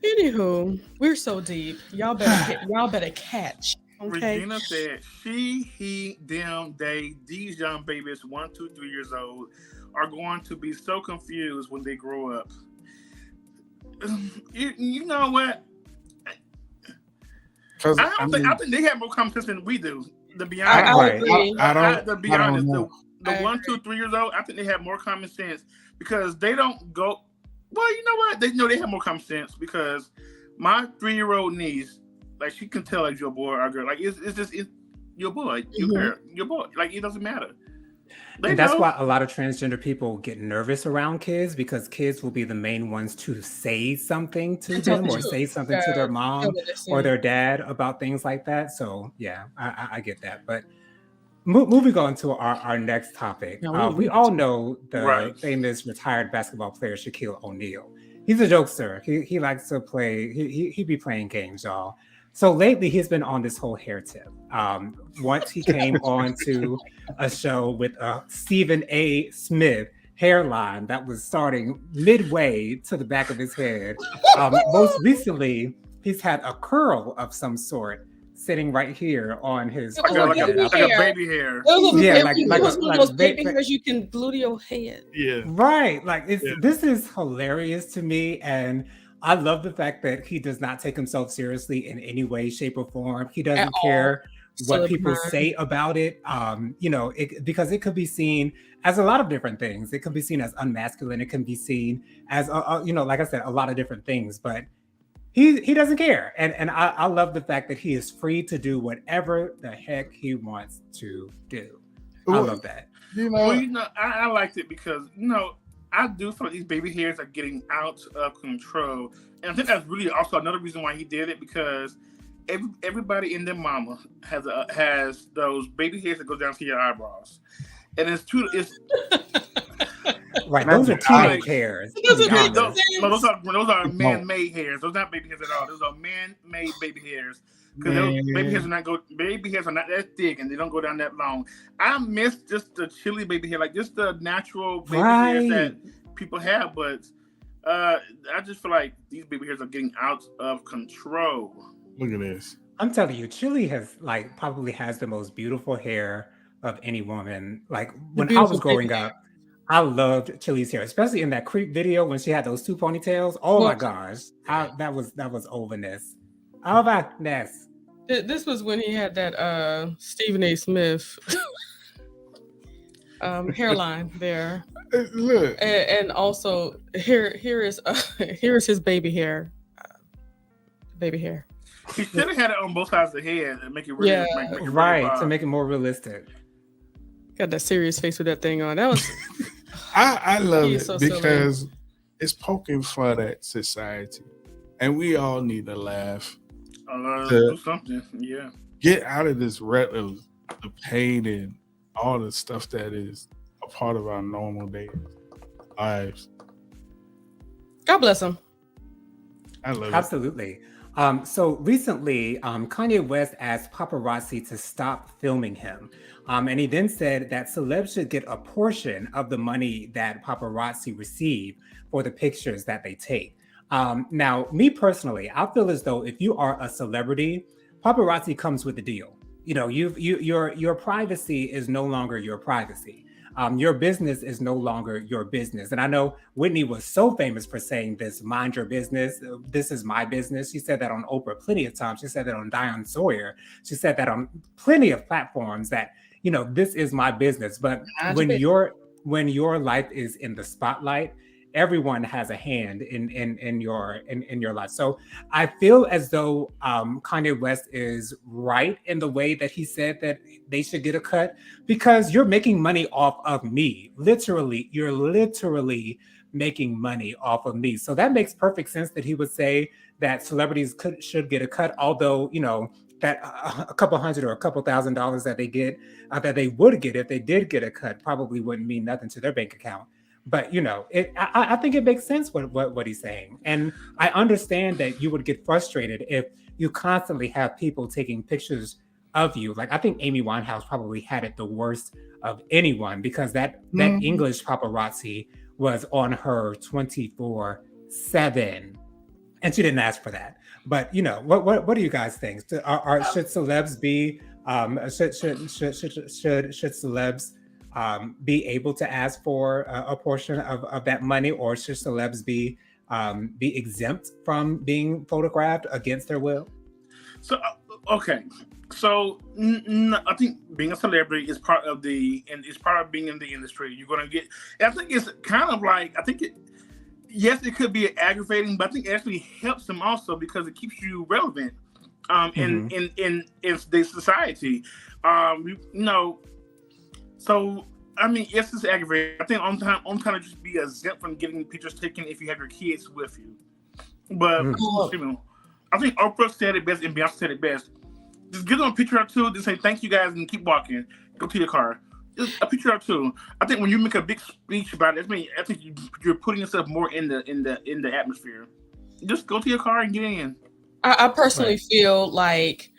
Anywho, we're so deep. Y'all better catch. Okay. Regina said, she, he, them, they, these young babies, 1, 2, 3 years old, are going to be so confused when they grow up. You know what? I think they have more common sense than we do. To be honest, to be honest, the 1, 2, 3 years old, I think they have more common sense because they don't go. Well, you know what? They know they have more common sense because my 3-year-old niece, like, she can tell if you're a boy or a girl. Like, it's just you're a boy, you're a girl, you're a boy. Like, it doesn't matter. And that's why a lot of transgender people get nervous around kids, because kids will be the main ones to say something to them or say something to their mom or their dad about things like that. So yeah, I get that. But moving on to our next topic, we all know the famous retired basketball player Shaquille O'Neal. He's a jokester. He likes to play. He be playing games, y'all. So lately, he's been on this whole hair tip. Once he came on to a show with a Stephen A. Smith hairline that was starting midway to the back of his head. Most recently, he's had a curl of some sort sitting right here on his like a baby hair. Like one of those baby hairs you can glue to your head. Yeah, right. Like this is hilarious to me, and I love the fact that he does not take himself seriously in any way, shape, or form. He doesn't care what people say about it. Because it could be seen as a lot of different things. It can be seen as unmasculine. It can be seen as, like I said, a lot of different things. But he doesn't care. And I love the fact that he is free to do whatever the heck he wants to do. I love that. I liked it because, I do feel like these baby hairs are getting out of control. And I think that's really also another reason why he did it, because everybody in their mama has those baby hairs that go down to your eyebrows. And it's right, those are teenage hairs. Those are man-made hairs. Those are not baby hairs at all. Those are man-made baby hairs. Because baby hairs are not that thick and they don't go down that long. I miss just the chili baby hair, like just the natural baby hairs that people have. But I just feel like these baby hairs are getting out of control. Look at this. I'm telling you, Chili probably has the most beautiful hair of any woman. Like when I was growing up, I loved Chili's hair, especially in that Creep video when she had those 2 ponytails. Oh my gosh, that was overness. Overness. This was when he had that Stephen A. Smith hairline there. Look, and also here is his baby hair. Baby hair. He should have had it on both sides of the head and make it really, make it right, to make it more realistic. Got that serious face with that thing on. That was. I love it so because silly. It's poking fun at society, and we all need to laugh. Do something, yeah. Get out of this rut of the pain and all the stuff that is a part of our normal days lives. God bless him. I love Absolutely. So recently, Kanye West asked paparazzi to stop filming him. And he then said that celebs should get a portion of the money that paparazzi receive for the pictures that they take. Now, me personally, I feel as though if you are a celebrity, paparazzi comes with the deal. You know, your privacy is no longer your privacy. Your business is no longer your business. And I know Whitney was so famous for saying this, mind your business. This is my business. She said that on Oprah plenty of times. She said that on Diane Sawyer. She said that on plenty of platforms that, you know, this is my business. But when your life is in the spotlight, everyone has a hand in your life. So I feel as though Kanye West is right in the way that he said that they should get a cut, because you're making money off of me. Literally, you're literally making money off of me. So that makes perfect sense that he would say that celebrities should get a cut, although, you know, that a couple $100 or a couple $1,000s that they get, that they would get if they did get a cut, probably wouldn't mean nothing to their bank account. But, you know, I think it makes sense what he's saying. And I understand that you would get frustrated if you constantly have people taking pictures of you. Like, I think Amy Winehouse probably had it the worst of anyone, because that English paparazzi was on her 24/7. And she didn't ask for that. But, you know, what do you guys think? Should celebs be, should celebs be able to ask for a portion of that money, or should celebs be exempt from being photographed against their will? So okay, so I think being a celebrity is part of being in the industry. You're gonna get. I think it's kind of like, yes, it could be aggravating, but I think it actually helps them also because it keeps you relevant in the society. You know. So, I mean, yes, it's aggravating. I think I'm trying to just be exempt from getting pictures taken if you have your kids with you. But, you know, I think Oprah said it best and Beyonce said it best. Just give them a picture or two, just say thank you guys and keep walking. Go to your car. Just a picture or two. I think when you make a big speech about it, I think you're putting yourself more in the atmosphere. Just go to your car and get in. I personally feel like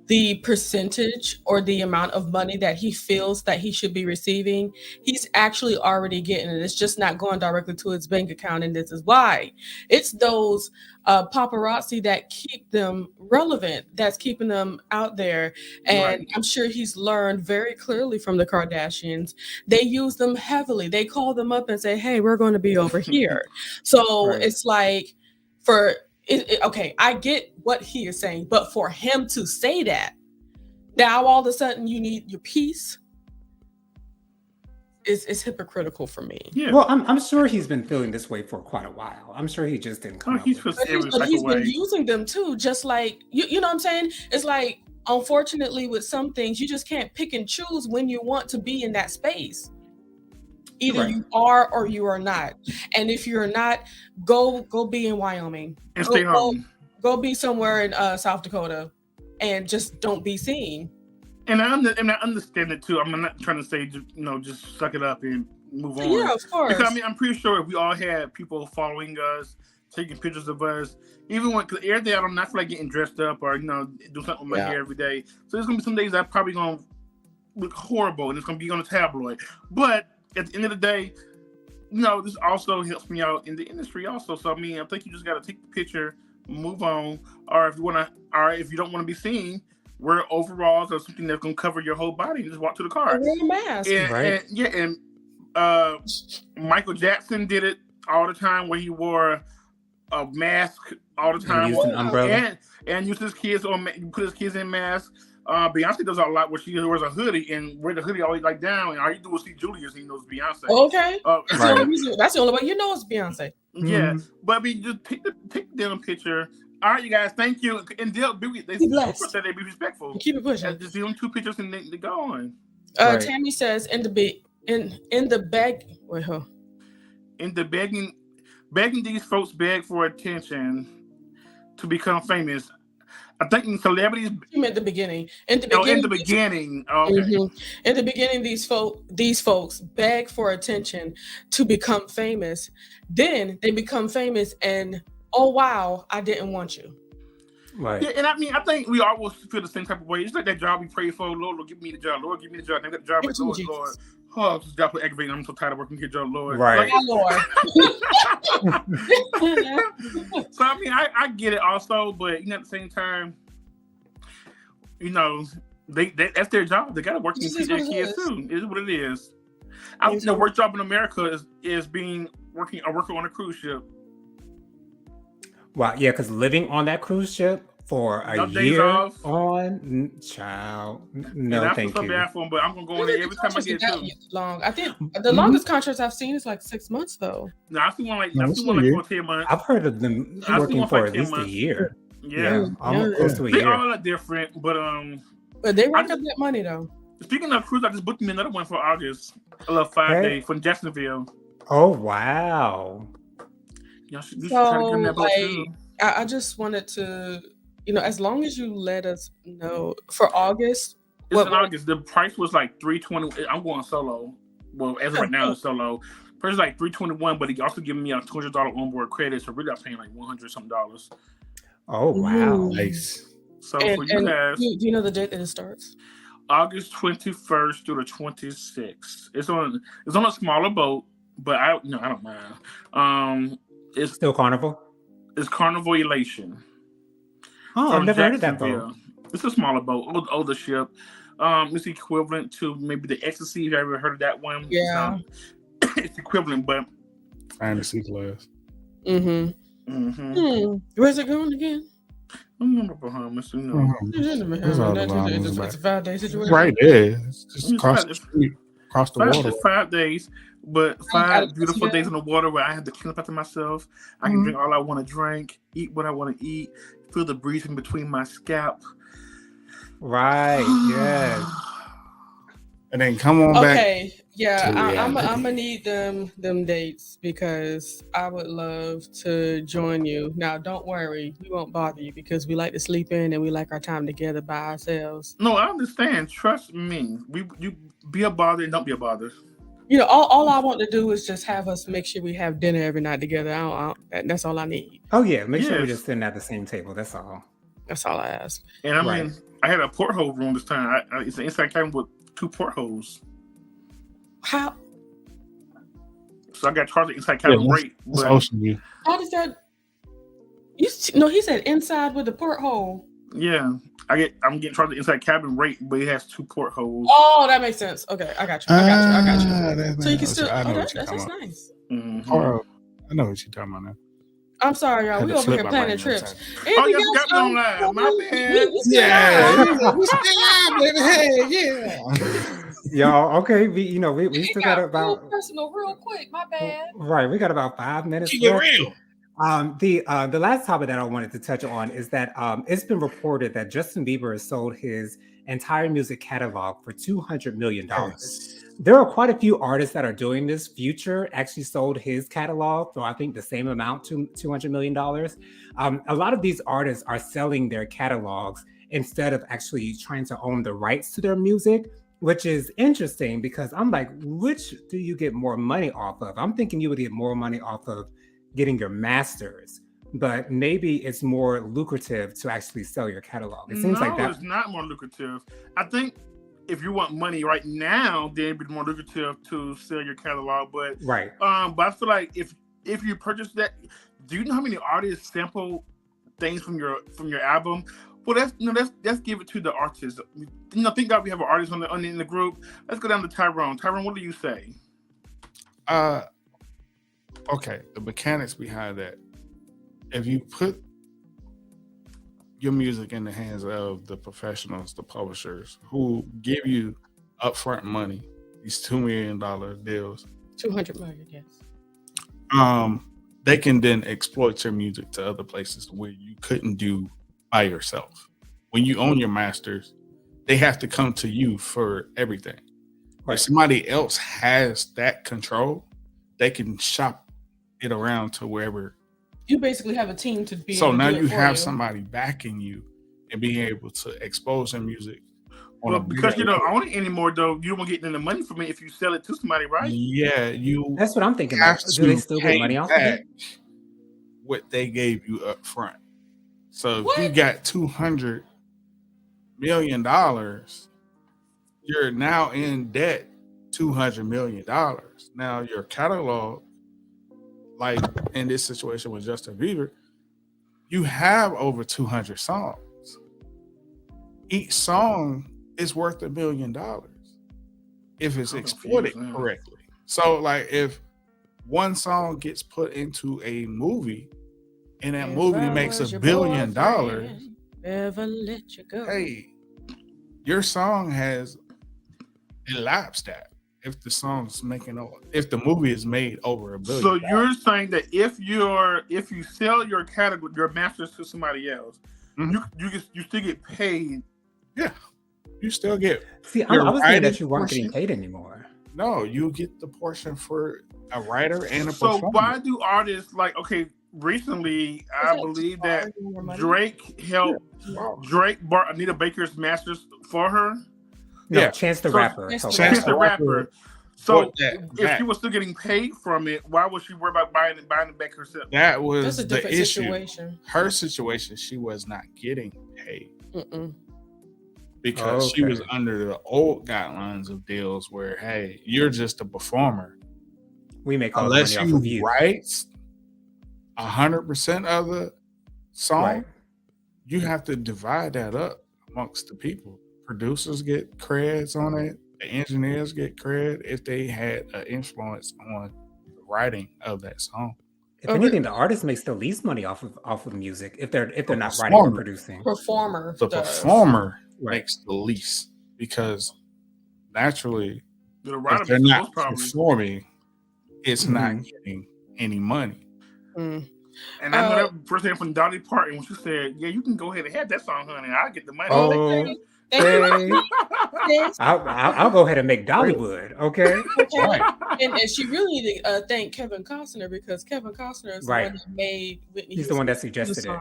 the percentage or the amount of money that he feels that he should be receiving, he's actually already getting it. It's just not going directly to his bank account. And this is why. It's those paparazzi that keep them relevant, that's keeping them out there. And right. I'm sure he's learned very clearly from the Kardashians. They use them heavily. They call them up and say, hey, we're going to be over here. So right. It's like okay, I get what he is saying, but for him to say that, now all of a sudden you need your peace, is hypocritical for me. Yeah. Well, I'm sure he's been feeling this way for quite a while. I'm sure he just didn't come up with it. But he's been using them too, just like, you know what I'm saying? It's like, unfortunately, with some things, you just can't pick and choose when you want to be in that space. Either right. You are or you are not. And if you're not, go be in Wyoming. And stay home. Go be somewhere in South Dakota and just don't be seen. And I understand it too. I'm not trying to say, just suck it up and move on. Yeah, of course. Because I'm pretty sure if we all had people following us, taking pictures of us, even when, because every day I don't feel like getting dressed up or, do something with my hair every day. So there's going to be some days I'm probably going to look horrible and it's going to be on a tabloid. But at the end of the day, this also helps me out in the industry also. So, I think you just got to take the picture, move on, or if you don't want to be seen, wear overalls or something that's going to cover your whole body and just walk to the car. Wear a mask. And Michael Jackson did it all the time where he wore a mask all the time, and used an umbrella, and used his kids put his kids in masks. Beyonce does a lot where she wears a hoodie and wear the hoodie always like down, and all you do is see Julius and he knows Beyonce. Okay, right. That's the only way you know it's Beyonce. Yeah, but I mean, just take the damn picture. All right, you guys, thank you. And they'll be respectful. Keep it pushing. And just do them 2 pictures and they go on. Tammy says in the begging these folks beg for attention to become famous. I think in celebrities. You meant the beginning. In the beginning. Okay. Mm-hmm. In the beginning, these folks beg for attention to become famous. Then they become famous, and oh wow, I didn't want you. Right. Yeah, and I mean, I think we all will feel the same type of way. It's like that job we pray for. Lord, give me the job. Lord, give me the job. They got the job. Lord. Oh, this job was aggravating. I'm so tired of working here, job, Lord. Right. Lord. So I mean, I get it also, but at the same time, they that's their job. They got to work and teach their kids too. It is what it is. I think the worst job in America is being a worker on a cruise ship. Wow, yeah, because living on that cruise ship for a year on, child, no, thank you. Bad for them, but I'm gonna go in there every time I get to. Long. I think the longest contracts I've seen is like 6 months though. No, I've seen one like 10 months. I've heard of them working for at least a year. Yeah, almost close to a year. They all are different, but they rack up that money though. Speaking of cruise, I just booked me another one for August. I love 5 days from Jacksonville. Oh wow! You should try to get that boat too. I just wanted to, as long as you let us know for August. It's in August. The price was like $320. I'm going solo. Well, as of right now, it's solo. Price is like $321, but he also giving me a $200 onboard credit, so really I'm paying like $100 something. Oh wow! Nice. So for you guys, do you know the date that it starts? August 21st through the 26th. It's on a smaller boat, but I don't mind. It's still Carnival. It's Carnival Elation. Oh, I've never heard of that boat. It's a smaller boat, older ship. It's equivalent to maybe the Ecstasy. If you ever heard of that one, yeah, it's equivalent, but fantasy class. Where's it going again? I remember Bahamas. It's a 5 day situation. Right there. It's just across the street, across the water. 5 days. But 5 beautiful days in the water where I have to clean up after myself. I can drink all I want to drink, eat what I want to eat, feel the breeze in between my scalp. Right, yes. And then come on back. Okay, yeah, I'm gonna need them dates because I would love to join you. Now, don't worry, we won't bother you because we like to sleep in and we like our time together by ourselves. No, I understand. Trust me. You be a bother and don't be a bother. All I want to do is just have us make sure we have dinner every night together. That's all I need. Oh yeah, make sure we're just sitting at the same table. That's all. That's all I ask. And I mean, I had a porthole room this time. It's an inside cabin with 2 portholes. How? So I got charged the inside cabin rate. How does that? He said inside with the porthole. Yeah. I'm getting charged the inside cabin rate, but it has 2 portholes. Oh, that makes sense. Okay, I got you. So you can still. That's nice. Mm-hmm. I know what you're talking about now. I'm sorry, y'all. We over here planning trips. Oh, you got me on live. My bad. We still live, baby. Hey, yeah. Y'all, okay. We still got about personal real quick. My bad. Right, we got about 5 minutes. Keep it real. The last topic that I wanted to touch on is that it's been reported that Justin Bieber has sold his entire music catalog for $200 million. Yes. There are quite a few artists that are doing this. Future actually sold his catalog for I think the same amount, $200 million. A lot of these artists are selling their catalogs instead of actually trying to own the rights to their music, which is interesting because I'm like, which do you get more money off of? I'm thinking you would get more money off of getting your masters, but maybe it's more lucrative to actually sell your catalog. It seems like that. It's not more lucrative. I think if you want money right now, then it'd be more lucrative to sell your catalog. But right. But I feel like if you purchase that, do you know how many artists sample things from your album? Well, let's give it to the artist. Thank God we have an artist in the group. Let's go down to Tyrone. Tyrone, what do you say? Okay, the mechanics behind that if you put your music in the hands of the professionals, the publishers who give you upfront money, these $2 million deals, 200 million, yes. They can then exploit your music to other places where you couldn't do by yourself. When you own your masters, they have to come to you for everything. Right. If somebody else has that control, they can shop it around to wherever. You basically have a team to be. So now you have somebody backing you and being able to expose their music. Well, because you don't own it anymore, though, you don't get any money from it if you sell it to somebody, right? Yeah, That's what I'm thinking. Do they still get money off of it? What they gave you up front. So if you got $200 million, you're now in debt $200 million. Now your catalog, like in this situation with Justin Bieber, you have over 200 songs. Each song is worth $1 million if it's exploited correctly. So like if one song gets put into a movie and that movie makes $1 billion, never let you go. Hey, your song has elapsed that if the song's if the movie is made over $1 billion. So you're saying that if you sell your category, your masters to somebody else, you still get paid. Yeah, you still get. See, I was thinking that you weren't getting paid anymore. No, you get the portion for a writer and a performer. So why do artists recently I believe that Drake helped Drake bought Anita Baker's masters for her? No, Chance the Rapper. Chance the Rapper. So if she was still getting paid from it, why was she worried about buying it back herself? That was a different the issue. Situation. Her situation, she was not getting paid. Because she was under the old guidelines of deals where, hey, you're just a performer. We make all the money off of you. Write 100% of the song, you have to divide that up amongst the people. Producers get creds on it. The engineers get cred if they had an influence on the writing of that song. If anything, the artist makes the least money off of music if they're not writing or producing. The performer makes the least because naturally, if they're not performing, it's not getting any money. And I know that first thing from Dolly Parton when she said, "Yeah, you can go ahead and have that song, honey. I'll get the money." I'll go ahead and make Dollywood, okay? And she really needed to thank Kevin Costner because Kevin Costner is the one that made Whitney. He's the one that suggested it.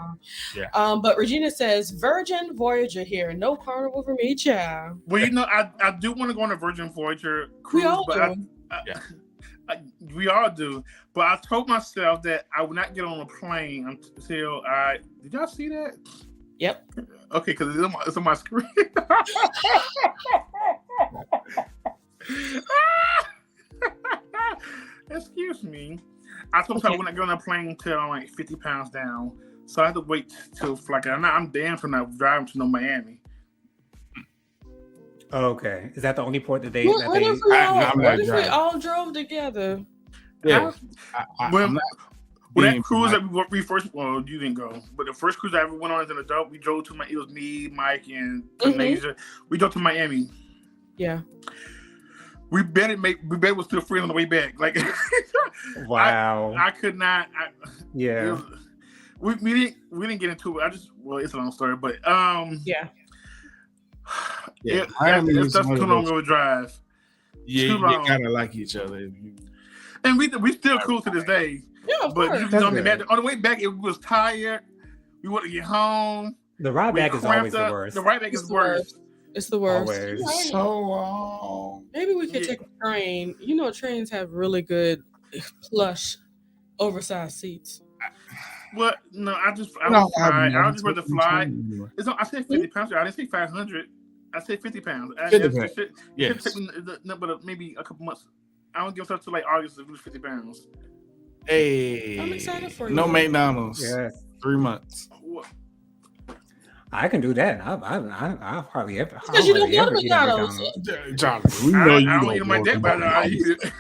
Yeah. But Regina says, Virgin Voyager here. No carnival for me, child. Well, I do want to go on a Virgin Voyager cruise. We all do. But I told myself that I would not get on a plane until did y'all see that? Yep. Okay, because it's on my screen. Excuse me. I told myself I wouldn't get on a plane until I'm like 50 pounds down. So I had to wait till I'm damn sure not driving to Miami. Okay. Is that the only port that they... What if we all drove together? Yeah. That cruise that we first, well, you didn't go, but the first cruise I ever went on as an adult, we drove to it was me, Mike, and Kanasia. We drove to Miami. Yeah. We bet it was still free on the way back. Like, wow. I could not. Yeah. We didn't get into it. It's a long story, but yeah. That's too long of a drive. Yeah, you gotta like each other. And we still cool to this day. Yeah, but on the way back, it was tired. We want to get home. The ride back is always the worst. The ride back is the worst. It's the worst. Always. Right. So long. Maybe we could take a train. You know, trains have really good plush, oversized seats. Well, no, I just rather fly. I said 50 pounds. I didn't say 500. I said 50 pounds. 50 pounds. Yes. But maybe a couple months. I don't give up till like August to lose 50 pounds. Hey, I'm excited for you. No McDonald's. Yes. 3 months. I can do that. I hardly ever. Because you don't go to eat at McDonald's. Jonathan, we know you I don't eat my dick, but I eat it.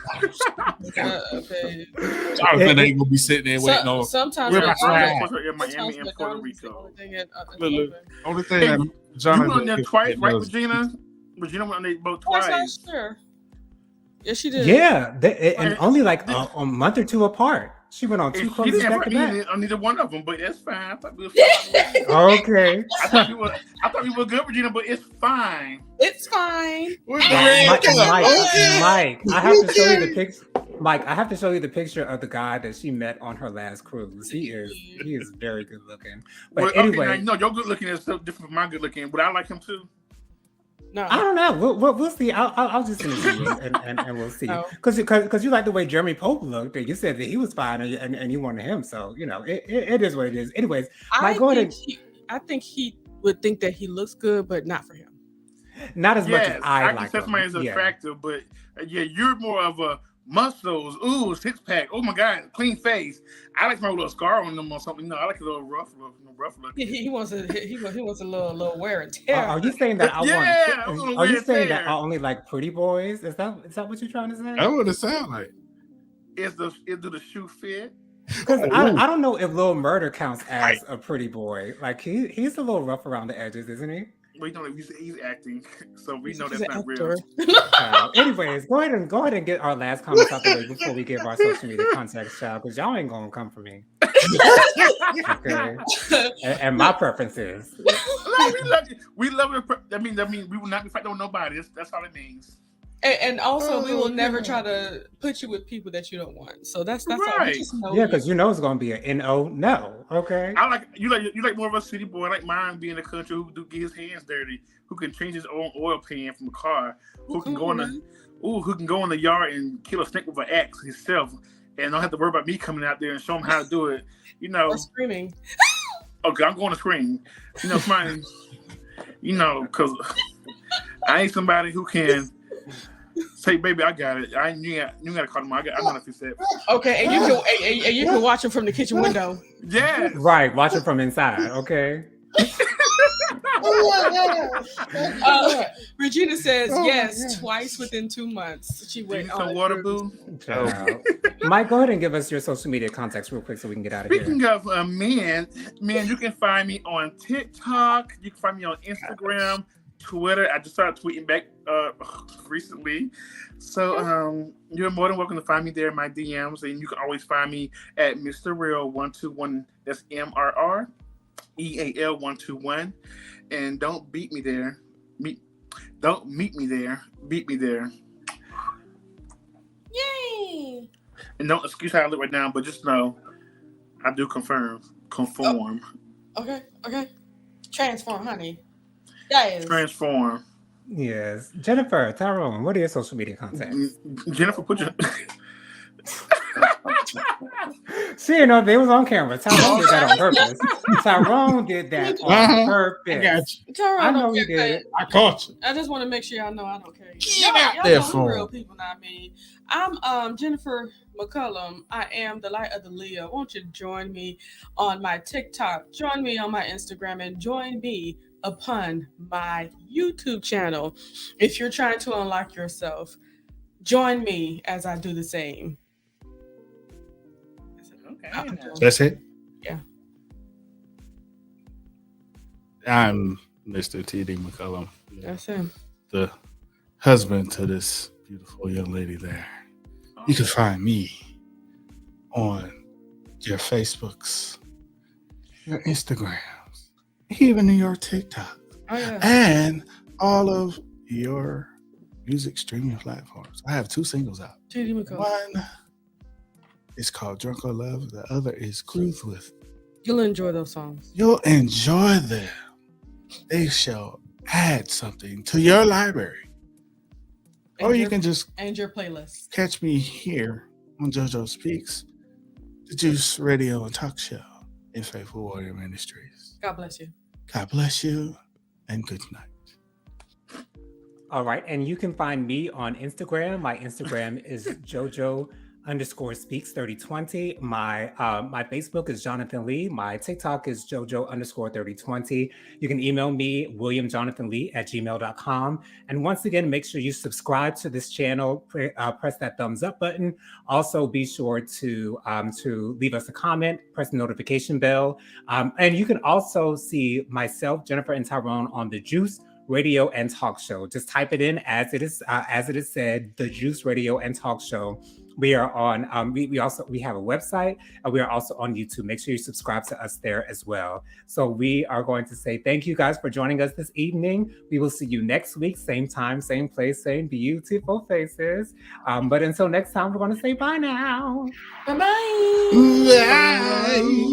Okay. Jonathan ain't gonna be sitting there waiting on. Sometimes in McDonald's Miami and Puerto Rico. Only thing that Jonathan you went there twice, right, Regina? Regina went on their boat twice. Sure. Yes, she did. Yeah, and only like a month or two apart. She went on 2 cruises back to back. On neither one of them, but it's fine. I thought we were okay. I thought we were good, Regina, but it's fine. It's fine. Mike, I have to show you the picture. Mike, I have to show you the picture of the guy that she met on her last cruise. He is very good looking. But anyway, okay, no, your good looking is so different from my good looking. Would I like him too? No, I don't know. We'll see. I'll just interview you and we'll see. Because you like the way Jeremy Pope looked, and you said that he was fine, and you wanted him. So it is what it is. Anyways, Mike, go ahead. I think he would think that he looks good, but not for him. Not as much as I like. That's somebody is attractive, but you're more of a muscles. Ooh, 6-pack. Oh my God, clean face. I like my little scar on them or something. No, I like a little rough look. He wants a little wear and tear. Are you saying that Are you saying that I only like pretty boys? Is that what you're trying to say? That's what it sounds like. Do the shoe fit? Because I don't know if Lil Murder counts as a pretty boy. Like he's a little rough around the edges, isn't he? We know he's acting, so we know that's not real. Anyways, go ahead and get our last comments out the way before we give our social media context, child, because y'all ain't gonna come for me. Okay. And my preference is. We love it. I mean, we will not be fighting with nobody. That's all it means. And also, we will never try to put you with people that you don't want. So that's right. All. Yeah, because it's going to be an no. Okay. I like you like more of a city boy. I like mine being a country who do get his hands dirty, who can change his own oil pan from a car, who can go in the yard and kill a snake with an axe himself, and don't have to worry about me coming out there and show him how to do it. Or screaming. Okay, I'm going to scream. Fine. Because I ain't somebody who can. Say, baby, I got it. You got to call him. I know if you said. Okay, and you can watch him from the kitchen window. Yeah. Right, watch him from inside. Okay. Regina says yes, twice within 2 months. She went on some water, boo. Mike, go ahead and give us your social media context real quick so we can get out of here. Speaking of men, you can find me on TikTok. You can find me on Instagram. Twitter. I just started tweeting back recently. So you're more than welcome to find me there in my DMs. And you can always find me at Mr. Real 121. That's MRREAL 121. And don't beat me there. Don't meet me there. Beat me there. Yay! And don't excuse how I look right now, but just know I do conform. Okay. Transform, honey. Yes. Transform. Yes. Jennifer, Tyrone, what are your social media contacts? Jennifer, put your... See, they was on camera. Tyrone did that on purpose. Tyrone did that on purpose. I got you. Tyrone, I know you did. I caught you. I just want to make sure y'all know I don't care. Get out there for real people, not me. I'm Jennifer McCullum. I am the light of the Leo. Won't you join me on my TikTok? Join me on my Instagram and join me upon my YouTube channel. If you're trying to unlock yourself, join me as I do the same. Okay. That's it? Yeah. I'm Mr. T.D. McCullum. That's him. The husband to this beautiful young lady there. You can find me on your Facebooks, your Instagrams, even in your TikTok, and all of your music streaming platforms. I have 2 singles out. One is called Drunk or Love. The other is Cruise With. You'll enjoy those songs. You'll enjoy them. They shall add something to your library. Or you can just and your playlist. Catch me here on jojoSPEAKS, the Juice Radio and Talk Show in Faithful Warrior Ministries. God bless you. God bless you, and good night. All right, and you can find me on Instagram. My Instagram is jojo_speaks. _speaks 3020. My Facebook is Jonathan Lee. My TikTok is jojo_3020. You can email me, williamjonathanlee@gmail.com. And once again, make sure you subscribe to this channel. Press that thumbs up button. Also, be sure to leave us a comment, press the notification bell. And you can also see myself, Jennifer, and Tyrone on the Juice Radio and Talk Show. Just type it in as it is said, the Juice Radio and Talk Show. We are on. We have a website, and we are also on YouTube. Make sure you subscribe to us there as well. So we are going to say thank you guys for joining us this evening. We will see you next week, same time, same place, same beautiful faces. But until next time, we're going to say bye now. Bye-bye. Bye.